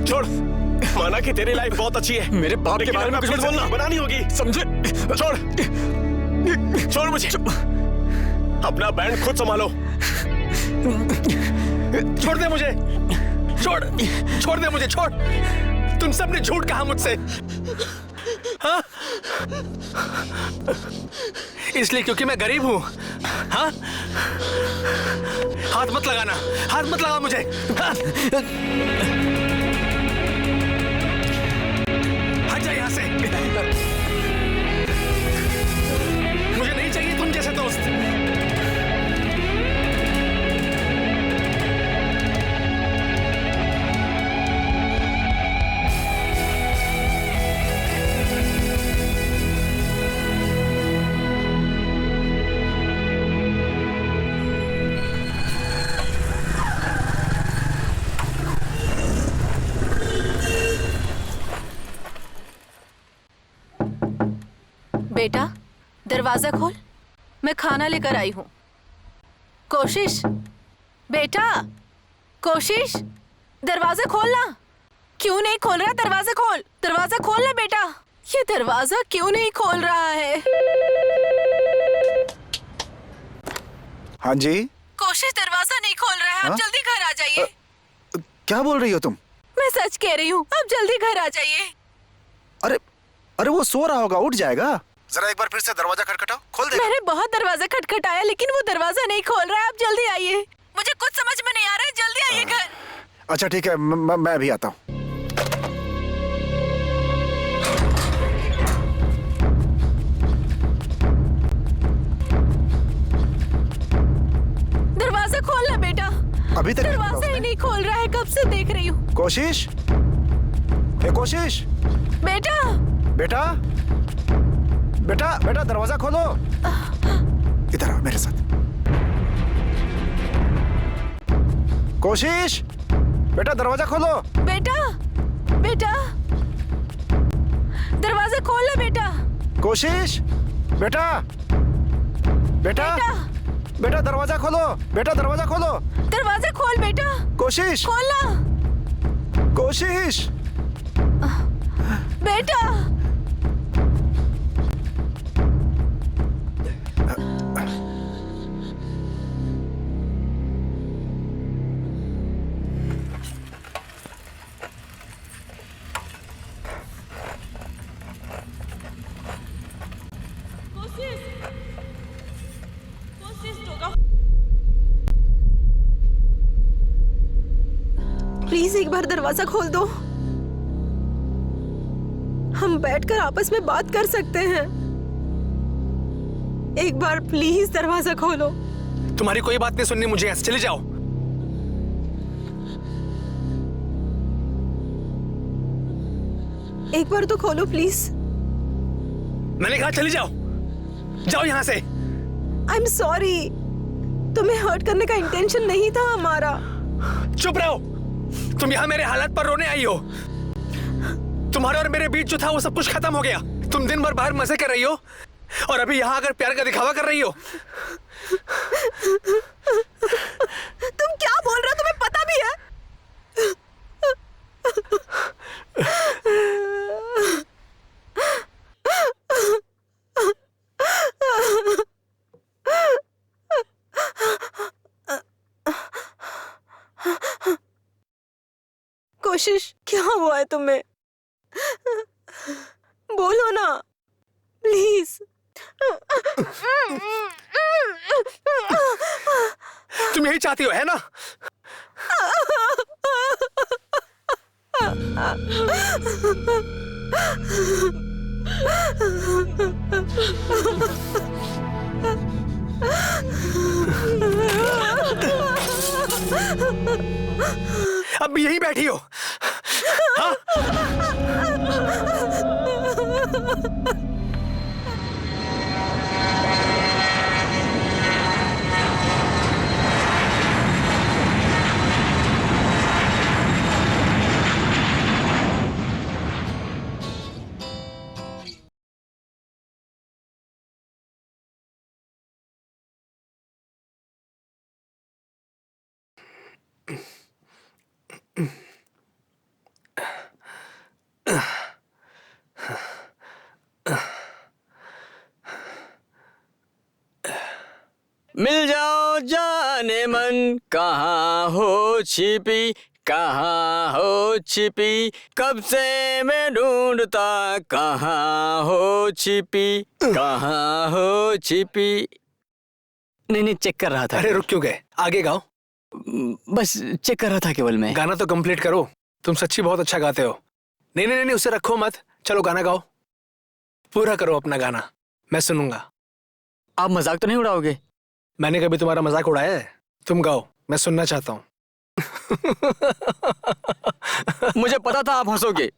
छोड़। माना कि तेरी लाइफ बहुत अच्छी है। मेरे बाप के बारे में कुछ मत बोलना। बनानी होगी, समझे? छोड़, छोड़ मुझे। अपना बैंड खुद संभालो। छोड़ दे मुझे, छोड़ दे मुझे, छोड़। तुम सबने झूठ कहा मुझसे, हाँ? इसलिए क्योंकि मैं गरीब हूं, हाँ? हाथ मत लगाना, हाथ मत लगा मुझे, हाँ? हट जा यहां से। मुझे नहीं चाहिए तुम जैसे दोस्त। बेटा, दरवाजा खोल, मैं खाना लेकर आई हूँ। कोशिश, बेटा, कोशिश, दरवाजा खोलना। क्यों नहीं खोल रहा? दरवाजा खोल, दरवाजा खोल ना बेटा। ये दरवाजा क्यों नहीं खोल रहा है? हाँ जी। कोशिश, दरवाजा नहीं खोल रहा है। आप जल्दी घर आ जाइए। क्या बोल रही हो तुम? मैं सच कह रही हूँ, आप जल्दी घर आ जाइए। अरे अरे वो सो रहा होगा, उठ जाएगा। जरा एक बार फिर से दरवाजा खटखटाओ, खोल दे। मैंने बहुत दरवाजा खटखटाया लेकिन वो दरवाजा नहीं खोल रहा है। आप जल्दी आइए, मुझे कुछ समझ में नहीं आ रहा है। जल्दी आइए घर। अच्छा ठीक है, मैं भी आता हूँ। दरवाजा खोलना बेटा। अभी तक दरवाजा ही नहीं खोल रहा है, कब से देख रही हूँ। कोशिश, कोशिश, बेटा, बेटा, बेटा, बेटा, दरवाजा खोलो। इधर आओ मेरे साथ। कोशिश, बेटा, दरवाजा खोलो। बेटा, बेटा, दरवाजा खोल ले बेटा। कोशिश, बेटा, बेटा, बेटा, दरवाजा खोलो। बेटा, दरवाजा खोलो। दरवाजा खोल बेटा। कोशिश, खोलना। कोशिश, बेटा। प्लीज एक बार दरवाजा खोल दो, हम बैठकर आपस में बात कर सकते हैं। एक बार प्लीज दरवाजा खोलो। तुम्हारी कोई बात नहीं सुननी मुझे, यहाँ से चले जाओ। एक बार तो खोलो प्लीज। मैंने कहा चले जाओ, जाओ यहाँ से। आई एम सॉरी, तुम्हें हर्ट करने का इंटेंशन नहीं था हमारा। चुप रहो, तुम यहाँ मेरे हालात पर रोने आई हो। तुम्हारे और मेरे बीच जो था वो सब कुछ खत्म हो गया। तुम दिन भर बाहर मजे कर रही हो और अभी यहाँ आकर प्यार का दिखावा कर रही हो। तुम क्या बोल रहे हो? तुम्हें पता भी है? कोशिश, क्या हुआ है तुम्हें? बोलो ना प्लीज। तुम यही चाहती हो, है ना? अब भी यहीं बैठी हो, हाँ? मिल जाओ जाने मन, कहाँ हो छिपी, कहाँ हो छिपी, कब से मैं ढूंढता, कहाँ हो छिपी, कहाँ हो छिपी। नहीं चेक कर रहा था। अरे रुक क्यों गए, आगे गाओ। बस चेक कर रहा था केवल मैं। गाना तो कंप्लीट करो, तुम सच्ची बहुत अच्छा गाते हो। नहीं उसे रखो मत, चलो गाना गाओ, पूरा करो अपना गाना, मैं सुनूंगा। आप मजाक तो नहीं उड़ाओगे? मैंने कभी तुम्हारा मजाक उड़ाया है? तुम गाओ, मैं सुनना चाहता हूँ। मुझे पता था आप हंसोगे,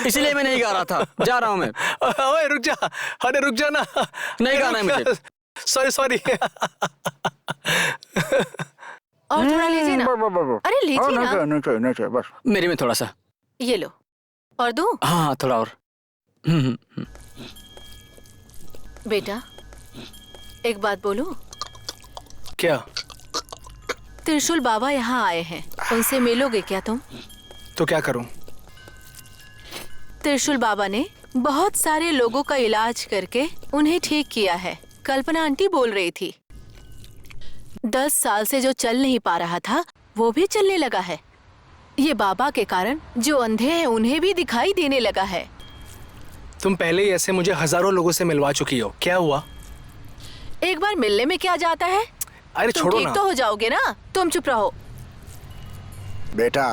इसलिए मैं नहीं गा रहा था। जा रहा हूँ मैं। ओए रुक जा, अरे रुक जा ना। नहीं गाना है मुझे। सॉरी। और थोड़ा लीजिए ना। अरे लीजिए ना। नहीं बस। मेरे में थोड़ा सा। ये लो। और दूं? हाँ थोड़ा और। बेटा एक बात बोलूं? क्या? त्रिशूल बाबा यहाँ आए हैं, उनसे मिलोगे क्या तुम? तो क्या करूं? त्रिशूल बाबा ने बहुत सारे लोगों का इलाज करके उन्हें ठीक किया है। कल्पना आंटी बोल रही थी 10 साल से जो चल नहीं पा रहा था वो भी चलने लगा है। ये बाबा के कारण जो अंधे हैं उन्हें भी दिखाई देने लगा है। तुम पहले ही ऐसे मुझे हजारों लोगों से मिलवा चुकी हो, क्या हुआ? एक बार मिलने में क्या जाता है? अरे तुम छोड़ो ठीक ना। तो हो जाओगे ना, तुम चुप रहो। बेटा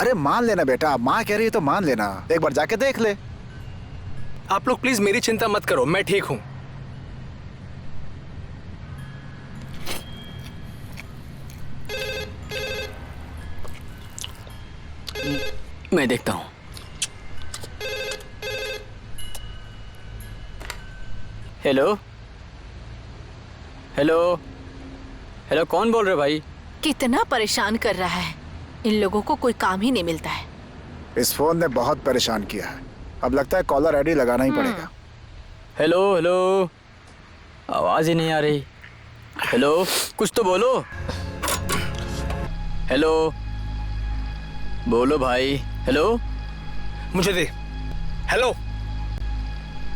अरे मान लेना बेटा, माँ कह रही है तो मान लेना, एक बार जाके देख ले। आप लोग प्लीज मेरी चिंता मत करो, मैं ठीक हूं। मैं देखता हूँ। हेलो हेलो हेलो, कौन बोल रहे भाई? कितना परेशान कर रहा है, इन लोगों को कोई काम ही नहीं मिलता है। इस फोन ने बहुत परेशान किया है, अब लगता है कॉलर आईडी लगाना ही पड़ेगा। हेलो हेलो, आवाज ही नहीं आ रही। हेलो, कुछ तो बोलो। हेलो बोलो भाई। हेलो, मुझे दे। हेलो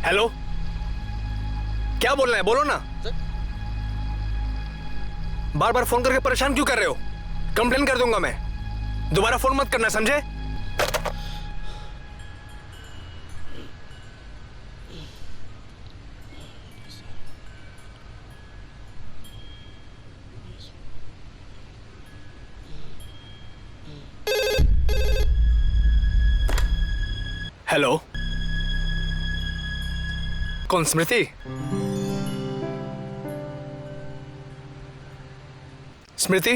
हेलो, क्या बोलना है बोलो ना। बार बार फोन करके परेशान क्यों कर रहे हो? कंप्लेन कर दूंगा मैं, दोबारा फोन मत करना, समझे? हेलो, कौन? स्मृति? स्मृति?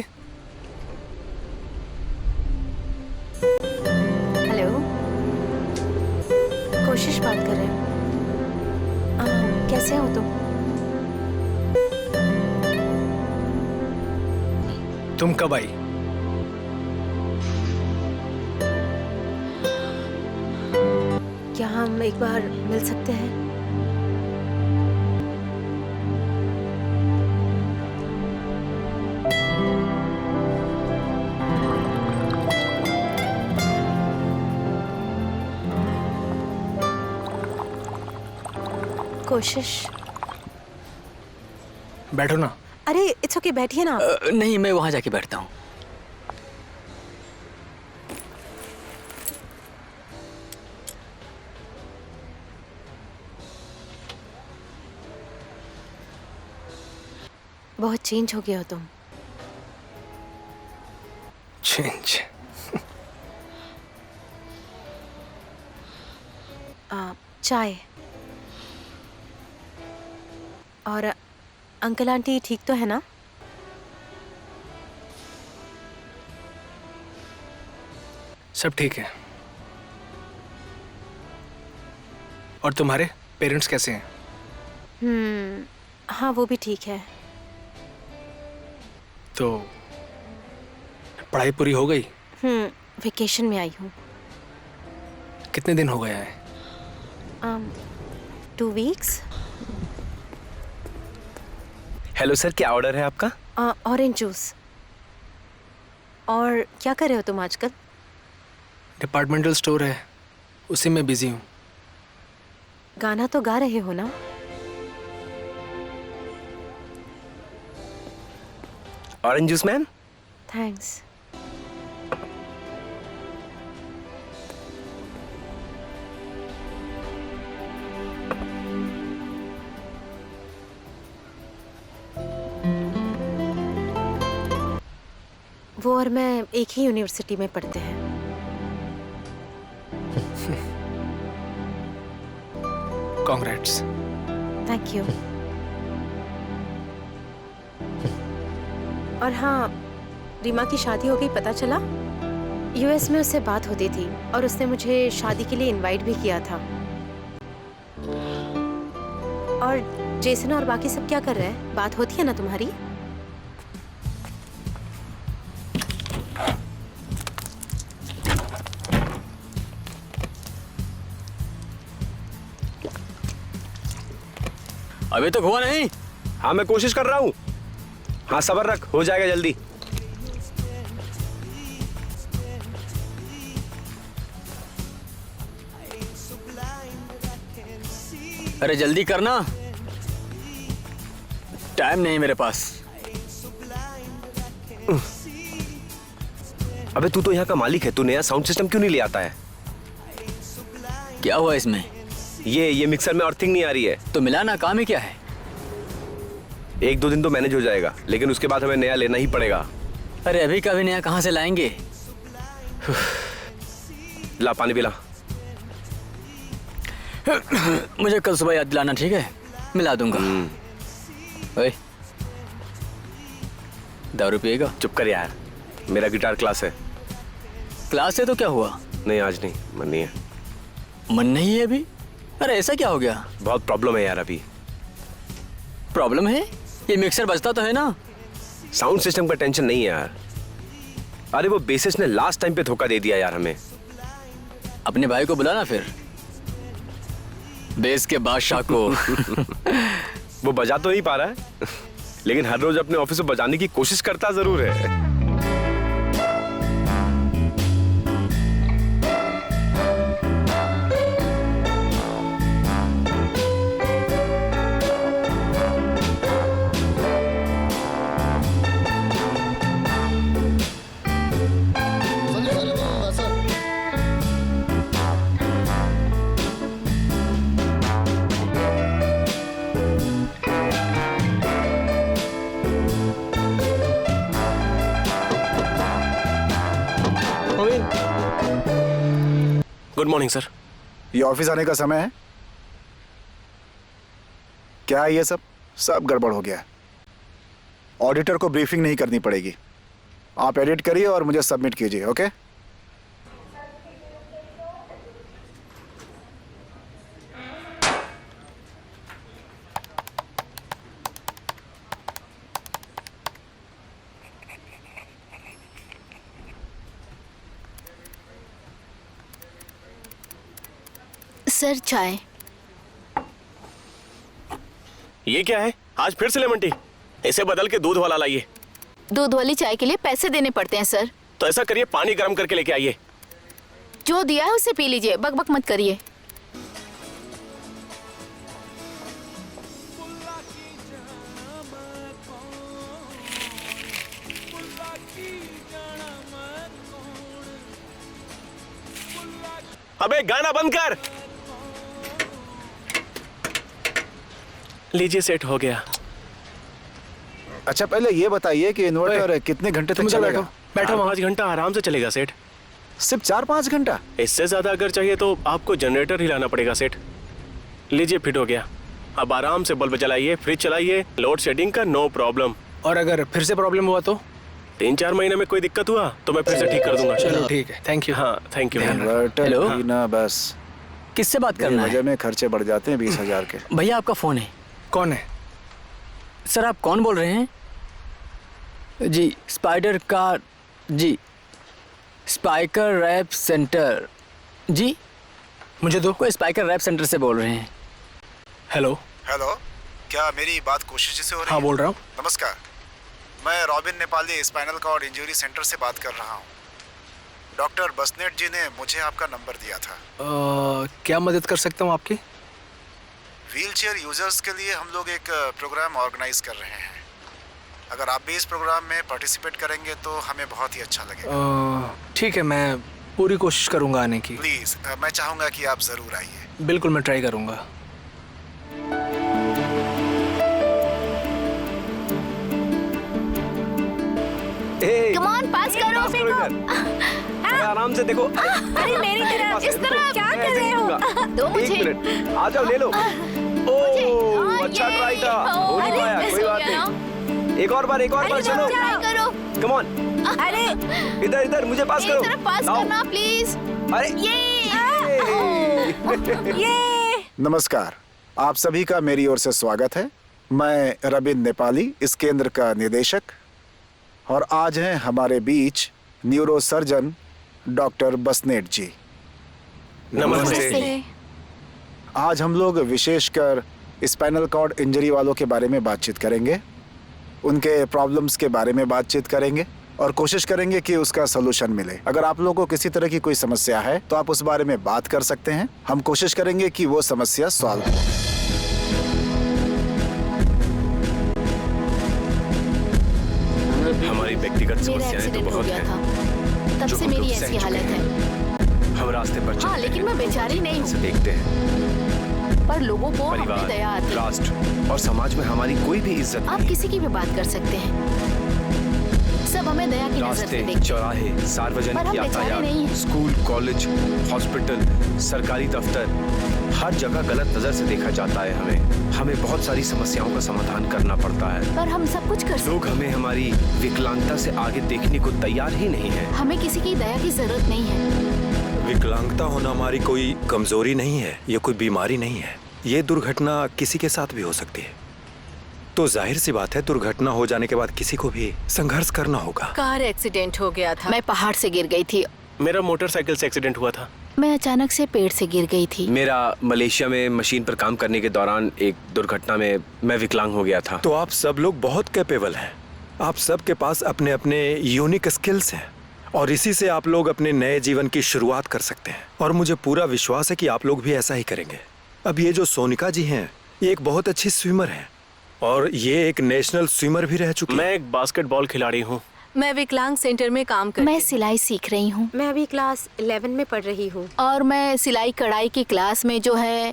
हेलो, कोशिश बात कर रहे हो। कैसे हो तुम कब आई? क्या हम एक बार मिल सकते हैं? कोशिश। बैठो ना। अरे इट्स ओके, बैठिए ना। नहीं, मैं वहां जाके बैठता हूँ। बहुत चेंज हो गए हो तुम। चेंज? चाय। और अंकल आंटी ठीक तो है ना? सब ठीक है। और तुम्हारे पेरेंट्स कैसे हैं? हाँ वो भी ठीक है। तो पढ़ाई पूरी हो गई? वेकेशन में आई हूँ। कितने दिन हो गया है? 2 वीक्स। हेलो सर, क्या ऑर्डर है आपका? Orange juice. और क्या कर रहे हो तुम आजकल? डिपार्टमेंटल स्टोर है, उसी में बिजी हूँ। गाना तो गा रहे हो ना? Orange juice ma'am. थैंक्स। वो और मैं एक ही यूनिवर्सिटी में पढ़ते हैं। कांग्रेट्स। Thank you. और हाँ, रीमा की शादी हो गई, पता चला? यूएस में उससे बात होती थी और उसने मुझे शादी के लिए इनवाइट भी किया था। और जेसन और बाकी सब क्या कर रहे हैं? बात होती है ना तुम्हारी? अभी तक हुआ नहीं? हाँ मैं कोशिश कर रहा हूँ। हाँ सब्र रख, हो जाएगा जल्दी। अरे जल्दी करना, टाइम नहीं मेरे पास। अबे तू तो यहाँ का मालिक है, तू नया साउंड सिस्टम क्यों नहीं ले आता है? क्या हुआ इसमें? ये मिक्सर में अर्थिंग नहीं आ रही है। तो मिलाना काम ही क्या है? 1-2 दिन तो मैनेज हो जाएगा, लेकिन उसके बाद हमें नया लेना ही पड़ेगा। अरे अभी का भी नया कहाँ से लाएंगे? ला पानी पिला। मुझे कल सुबह याद दिलाना, ठीक है? मिला दूंगा। ओए, दारू पिएगा? चुप कर यार, मेरा गिटार क्लास है। क्लास है तो क्या हुआ? नहीं आज नहीं, मन नहीं है। मन नहीं है अभी? अरे ऐसा क्या हो गया? बहुत प्रॉब्लम है यार अभी। प्रॉब्लम है? ये मिक्सर बजता तो है ना? साउंड सिस्टम का टेंशन नहीं है यार। अरे वो बेसिस ने लास्ट टाइम पे धोखा दे दिया यार हमें। अपने भाई को बुलाना फिर, बेस के बादशाह को। वो बजा तो नहीं पा रहा है, लेकिन हर रोज अपने ऑफिस में बजाने की कोशिश करता जरूर है। Good morning sir. ये ऑफिस आने का समय है? क्या है ये सब गड़बड़ हो गया है। ऑडिटर को ब्रीफिंग नहीं करनी पड़ेगी। आप एडिट करिए और मुझे सबमिट कीजिए, ओके? सर चाय। ये क्या है? आज फिर से लेमन टी? इसे बदल के दूध वाला लाइए। दूध वाली चाय के लिए पैसे देने पड़ते हैं सर। तो ऐसा करिए, पानी गर्म करके लेके आइए। जो दिया है उसे पी लीजिए, बकबक मत करिए। अबे गाना बंद कर। लीजिए, सेट हो गया। अच्छा पहले ये बताइए कि इन्वर्टर कितने घंटे तक चलेगा? बैठो 5 घंटा आराम से चलेगा सेठ। सिर्फ 4-5 घंटा? इससे ज्यादा अगर चाहिए तो आपको जनरेटर हिलाना पड़ेगा सेठ। लीजिए, फिट हो गया। अब आराम से बल्ब जलाइए, फ्रिज चलाइए, लोड शेडिंग का नो प्रॉब्लम। और अगर फिर से प्रॉब्लम हुआ तो? 3-4 महीने में कोई दिक्कत हुआ तो मैं फिर से ठीक कर दूंगा। चलो ठीक है, थैंक यू। हाँ थैंक यू। इन्वर्टर ही ना बस। किससे बात करना है? वजह में खर्चे बढ़ जाते हैं 20,000 के। भैया आपका फोन है। कौन है? सर आप कौन बोल रहे हैं? जी स्पाइडर कार, जी स्पाइकर रैप सेंटर। जी मुझे दो। कोई स्पाइकर रैप सेंटर से बोल रहे हैं। हेलो। हेलो, क्या मेरी बात कोशिश जी से हो रही है? हाँ बोल रहा हूँ। नमस्कार, मैं Robin Nepali spinal cord injury centre से बात कर रहा हूँ। डॉक्टर बसनेट जी ने मुझे आपका नंबर दिया था। क्या मदद कर सकता हूँ आपकी? व्हीलचेयर यूजर्स के लिए हम लोग एक प्रोग्राम ऑर्गेनाइज कर रहे हैं। अगर आप भी इस प्रोग्राम में पार्टिसिपेट करेंगे तो हमें बहुत ही अच्छा लगेगा। ठीक है, मैं पूरी कोशिश करूंगा आने की। प्लीज, मैं चाहूंगा कि आप जरूर आइए। बिल्कुल, मैं ट्राई करूंगा। कम ऑन, पास करो। आराम से देखो। अरे मेरी तरफ, इस तरफ क्या कर रहे हो? दो मुझे। एक मिनट, आ जाओ, ले लो। ओह, अच्छा ट्राई था, हो नहीं पाया, कोई बात नहीं। एक और बार चलो। ट्राई करो। Come on. अरे इधर मुझे पास करो। एक तरफ पास करना प्लीज। अरे ये नमस्कार, आप सभी का मेरी ओर से स्वागत है। मैं रबिन नेपाली, इस केंद्र का निदेशक, और आज हैं हमारे बीच न्यूरो सर्जन डॉक्टर बसनेट जी। नमस्ते। आज हम लोग विशेषकर स्पाइनल कॉर्ड इंजरी वालों के बारे में बातचीत करेंगे, उनके प्रॉब्लम्स के बारे में बातचीत करेंगे और कोशिश करेंगे कि उसका सलूशन मिले। अगर आप लोगों को किसी तरह की कोई समस्या है तो आप उस बारे में बात कर सकते हैं। हम कोशिश करेंगे कि वो समस्या सॉल्व हो। हमारी व्यक्तिगत मेरा समस्याएं तो एक्सीडेंट हो बहुत गया हैं, था, तब जो से हम मेरी लोग ऐसी सह हालत चुके है। हम रास्ते पर हाँ, लेकिन मैं बेचारी नहीं से हूँ, देखते हैं। पर लोगों को हम पे दया आती है। राष्ट्र और समाज में हमारी कोई भी इज्जत आप नहीं। किसी की भी बात कर सकते हैं, सब हमें दया की नजर से रास्ते, देखते हैं। चौराहे, पर सार्वजनिक हम बेचारे नहीं यातायात, हैं। स्कूल, कॉलेज, हॉस्पिटल, सरकारी दफ्तर, हर जगह गलत नजर से देखा जाता है। हमें बहुत सारी समस्याओं का समाधान करना पड़ता है। पर हम सब कुछ कर सकते लोग हमें हमारी विकलांगता से आगे देखने को तैयार ही नहीं है। हैं। हमें किसी की दया की जरूरत नहीं है। विकलांगता होना हमारी कोई कमजोरी नहीं है, ये कोई बीमारी नहीं है। ये दुर्घटना किसी के साथ भी हो सकती है। तो जाहिर सी बात है, दुर्घटना हो जाने के बाद किसी को भी संघर्ष करना होगा। कार एक्सीडेंट हो गया था। मैं पहाड़ से गिर गई थी। मेरा मोटरसाइकिल से एक्सीडेंट हुआ था। मैं अचानक से पेड़ से गिर गई थी। मेरा मलेशिया में मशीन पर काम करने के दौरान एक दुर्घटना में मैं विकलांग हो गया था। तो आप सब लोग बहुत कैपेबल हैं। आप सब के पास अपने अपने यूनिक स्किल्स हैं और इसी से आप लोग अपने नए जीवन की शुरुआत कर सकते हैं। और मुझे पूरा विश्वास है कि आप लोग भी ऐसा ही करेंगे। अब ये जो सोनिका जी हैं, ये एक बहुत अच्छी स्विमर हैं और ये एक नेशनल स्विमर भी रह चुकी हैं। मैं एक बास्केटबॉल खिलाड़ी हूँ। मैं विकलांग सेंटर में काम करती मैं हूँ। सिलाई सीख रही हूँ मैं अभी क्लास 11 में पढ़ रही हूँ। और मैं सिलाई कढ़ाई की क्लास में जो है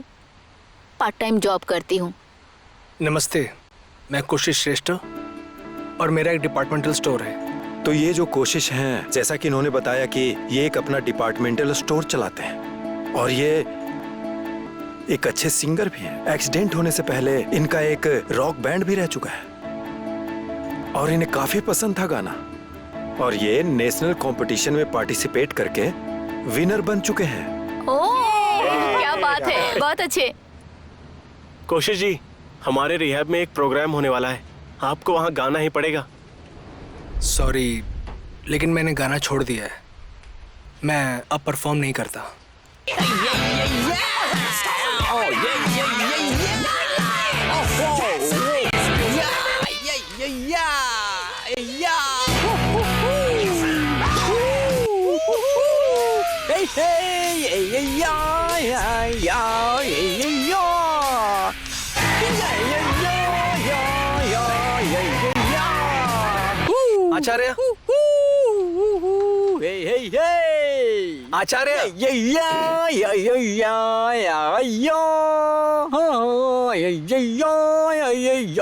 पार्ट टाइम जॉब करती हूँ। नमस्ते, मैं कोशिश श्रेष्ठ और मेरा एक डिपार्टमेंटल स्टोर है। तो ये जो कोशिश हैं, जैसा कि इन्होंने बताया कि ये एक अपना डिपार्टमेंटल स्टोर चलाते हैं और ये एक अच्छे सिंगर भी हैं। एक्सीडेंट होने से पहले इनका एक रॉक बैंड भी रह चुका है और इन्हें काफी पसंद था गाना, और ये नेशनल कंपटीशन में पार्टिसिपेट करके विनर बन चुके हैं। ओह, क्या बात है, बहुत अच्छे। कोशिश जी, हमारे रिहैब में एक प्रोग्राम होने वाला है, आपको वहाँ गाना ही पड़ेगा। सॉरी, लेकिन मैंने गाना छोड़ दिया है। मैं अब परफॉर्म नहीं करता। आचार्य, आचार्य,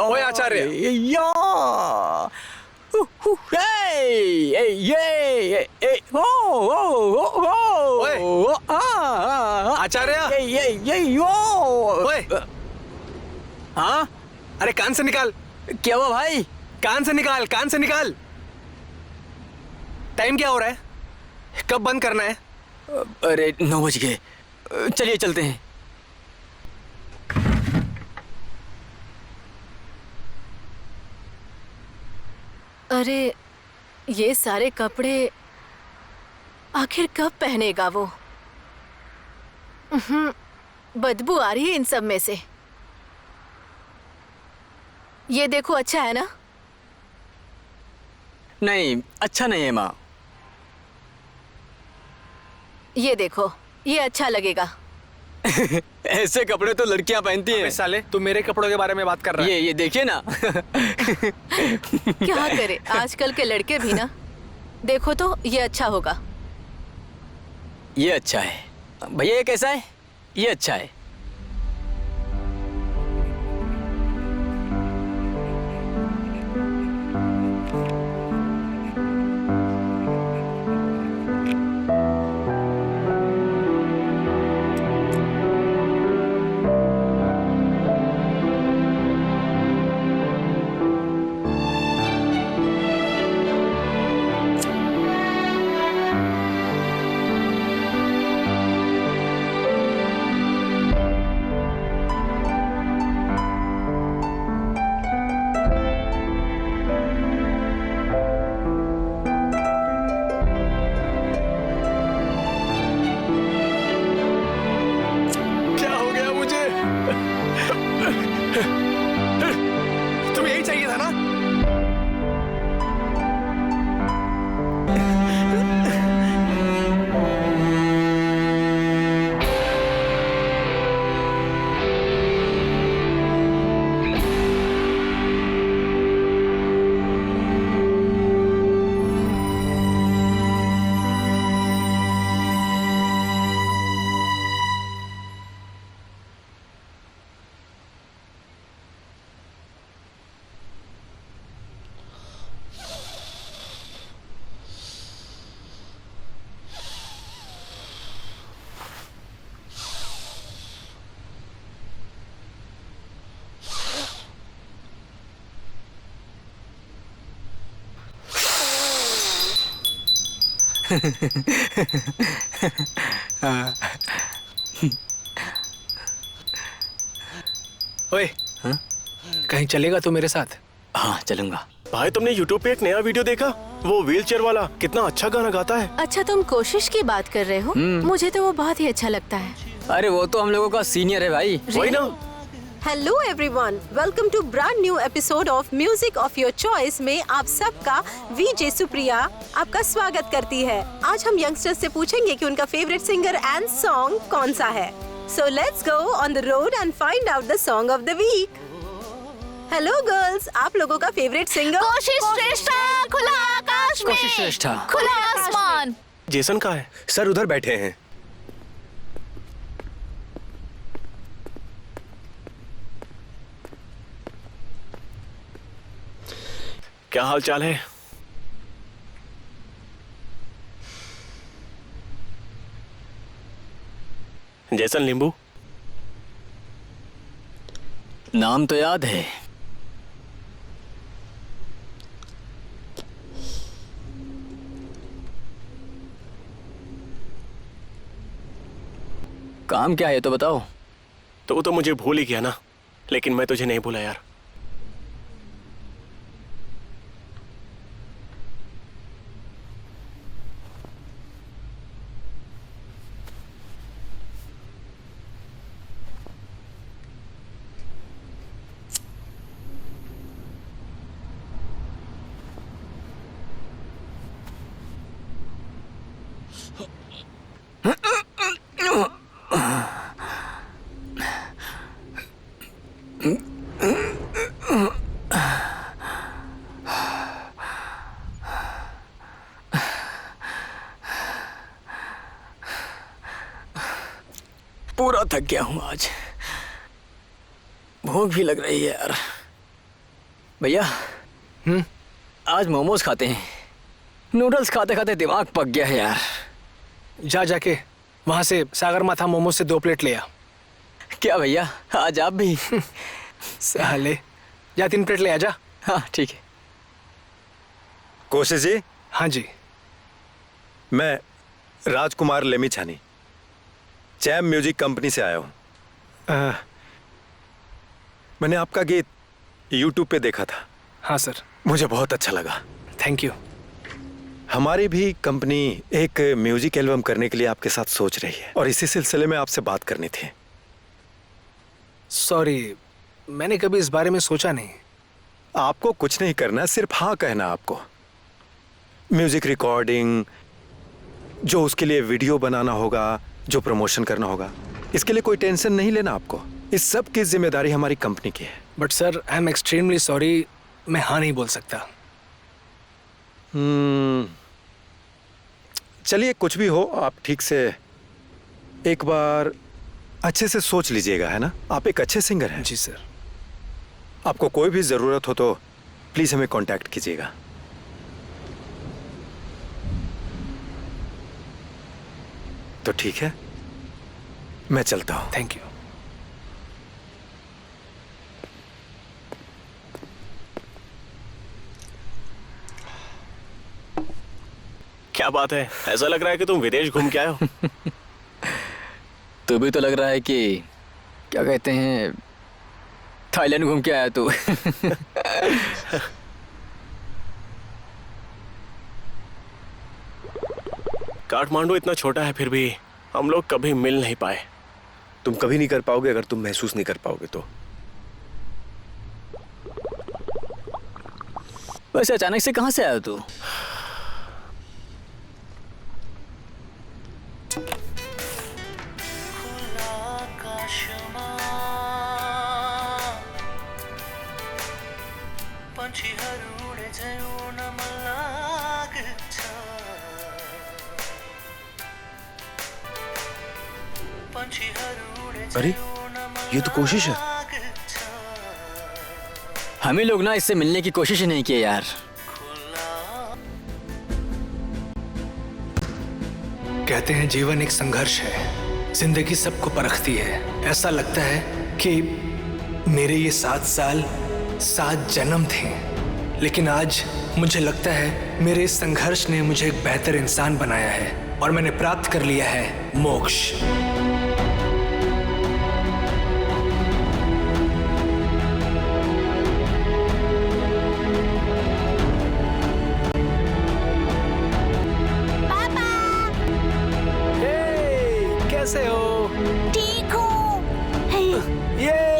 ओए आचार्य, आचार्य, ओए, हाँ, अरे कान से निकाल। क्या हुआ भाई? कान से निकाल, कान से निकाल। टाइम क्या हो रहा है? कब बंद करना है? अरे 9 बज गए, चलिए चलते हैं। अरे ये सारे कपड़े आखिर कब पहनेगा वो? बदबू आ रही है इन सब में से। ये देखो, अच्छा है ना? नहीं, अच्छा नहीं है माँ। ये देखो, ये अच्छा लगेगा। ऐसे कपड़े तो लड़कियां पहनती हैं। साले, तू मेरे कपड़ों के बारे में बात कर रहा है। ये देखिए ना। क्या करे, आजकल के लड़के भी ना। देखो तो ये अच्छा होगा। ये अच्छा है भैया। ये कैसा है? ये अच्छा है। क्या हो गया मुझे? तुम्हें यही चाहिए था ना? ओए, कहीं चलेगा तू मेरे साथ? हाँ चलूंगा। भाई तुमने यूट्यूब पे एक नया वीडियो देखा? वो व्हीलचेयर वाला कितना अच्छा गाना गाता है। अच्छा, तुम कोशिश की बात कर रहे हो? मुझे तो वो बहुत ही अच्छा लगता है। अरे वो तो हम लोगों का सीनियर है भाई। वही ना। Hello everyone, welcome to brand new episode of music of your choice में आप सबका वीजे सुप्रिया आपका स्वागत करती है। आज हम यंगस्टर्स से पूछेंगे कि उनका फेवरेट सिंगर एंड सॉन्ग कौन सा है। So let's go on the road and find out the song of the week. Hello girls, आप लोगों का फेवरेट सिंगर? कोशिश श्रेष्ठा, खुला आकाश में, कोशिश श्रेष्ठा। खुला आसमान। जेसन कहाँ है? सर उधर बैठे हैं। क्या हाल चाल है? जेसन लिंबू। नाम तो याद है। काम क्या है तो बताओ। तो वो तो मुझे भूल ही गया ना, लेकिन मैं तुझे नहीं भूला यार। पूरा थक गया हूँ आज। भूख भी लग रही है यार। भैया आज मोमोज खाते हैं। नूडल्स खाते खाते दिमाग पक गया है यार। जाके वहां से सागर माथा मोमो से 2 प्लेट ले आ। क्या भैया आज आप भी? साले, जा 3 प्लेट ले आ जा। हाँ ठीक है। कोशिश जी। हाँ जी। मैं राजकुमार लेमीछानी चैम म्यूजिक कंपनी से आया हूँ। मैंने आपका गीत यूट्यूब पे देखा था। हाँ सर। मुझे बहुत अच्छा लगा। Thank you. हमारी भी कंपनी एक म्यूजिक एल्बम करने के लिए आपके साथ सोच रही है और इसी सिलसिले में आपसे बात करनी थी। सॉरी, मैंने कभी इस बारे में सोचा नहीं। आपको कुछ नहीं करना, सिर्फ हाँ कहना आपको। म्यूजिक रिकॉर्डिंग, जो उसके लिए वीडियो बनाना होगा, जो प्रमोशन करना होगा, इसके लिए कोई टेंशन नहीं लेना आपको। इस सब की जिम्मेदारी हमारी कंपनी की है। But sir, I am extremely sorry, मैं हाँ नहीं बोल सकता। चलिए, कुछ भी हो, आप ठीक से एक बार अच्छे से सोच लीजिएगा, है ना? आप एक अच्छे सिंगर हैं। जी सर। आपको कोई भी जरूरत हो तो प्लीज हमें कांटेक्ट कीजिएगा। तो ठीक है, मैं चलता हूं। Thank you. क्या बात है, ऐसा लग रहा है कि तुम विदेश घूम के आए हो। तो भी तो लग रहा है कि क्या कहते हैं, थाईलैंड घूम के आया तू। काठमांडू इतना छोटा है, फिर भी हम लोग कभी मिल नहीं पाए। तुम कभी नहीं कर पाओगे अगर तुम महसूस नहीं कर पाओगे तो। वैसे अचानक से कहां से आया तू? अरे ये तो कोशिश है। हम ही लोग ना इससे मिलने की कोशिश ही नहीं की यार। कहते हैं जीवन एक संघर्ष है, जिंदगी सबको परखती है। ऐसा लगता है कि मेरे ये 7 साल 7 जन्म थे, लेकिन आज मुझे लगता है मेरे इस संघर्ष ने मुझे एक बेहतर इंसान बनाया है और मैंने प्राप्त कर लिया है मोक्ष। कैसे हो? ठीक हूँ। ये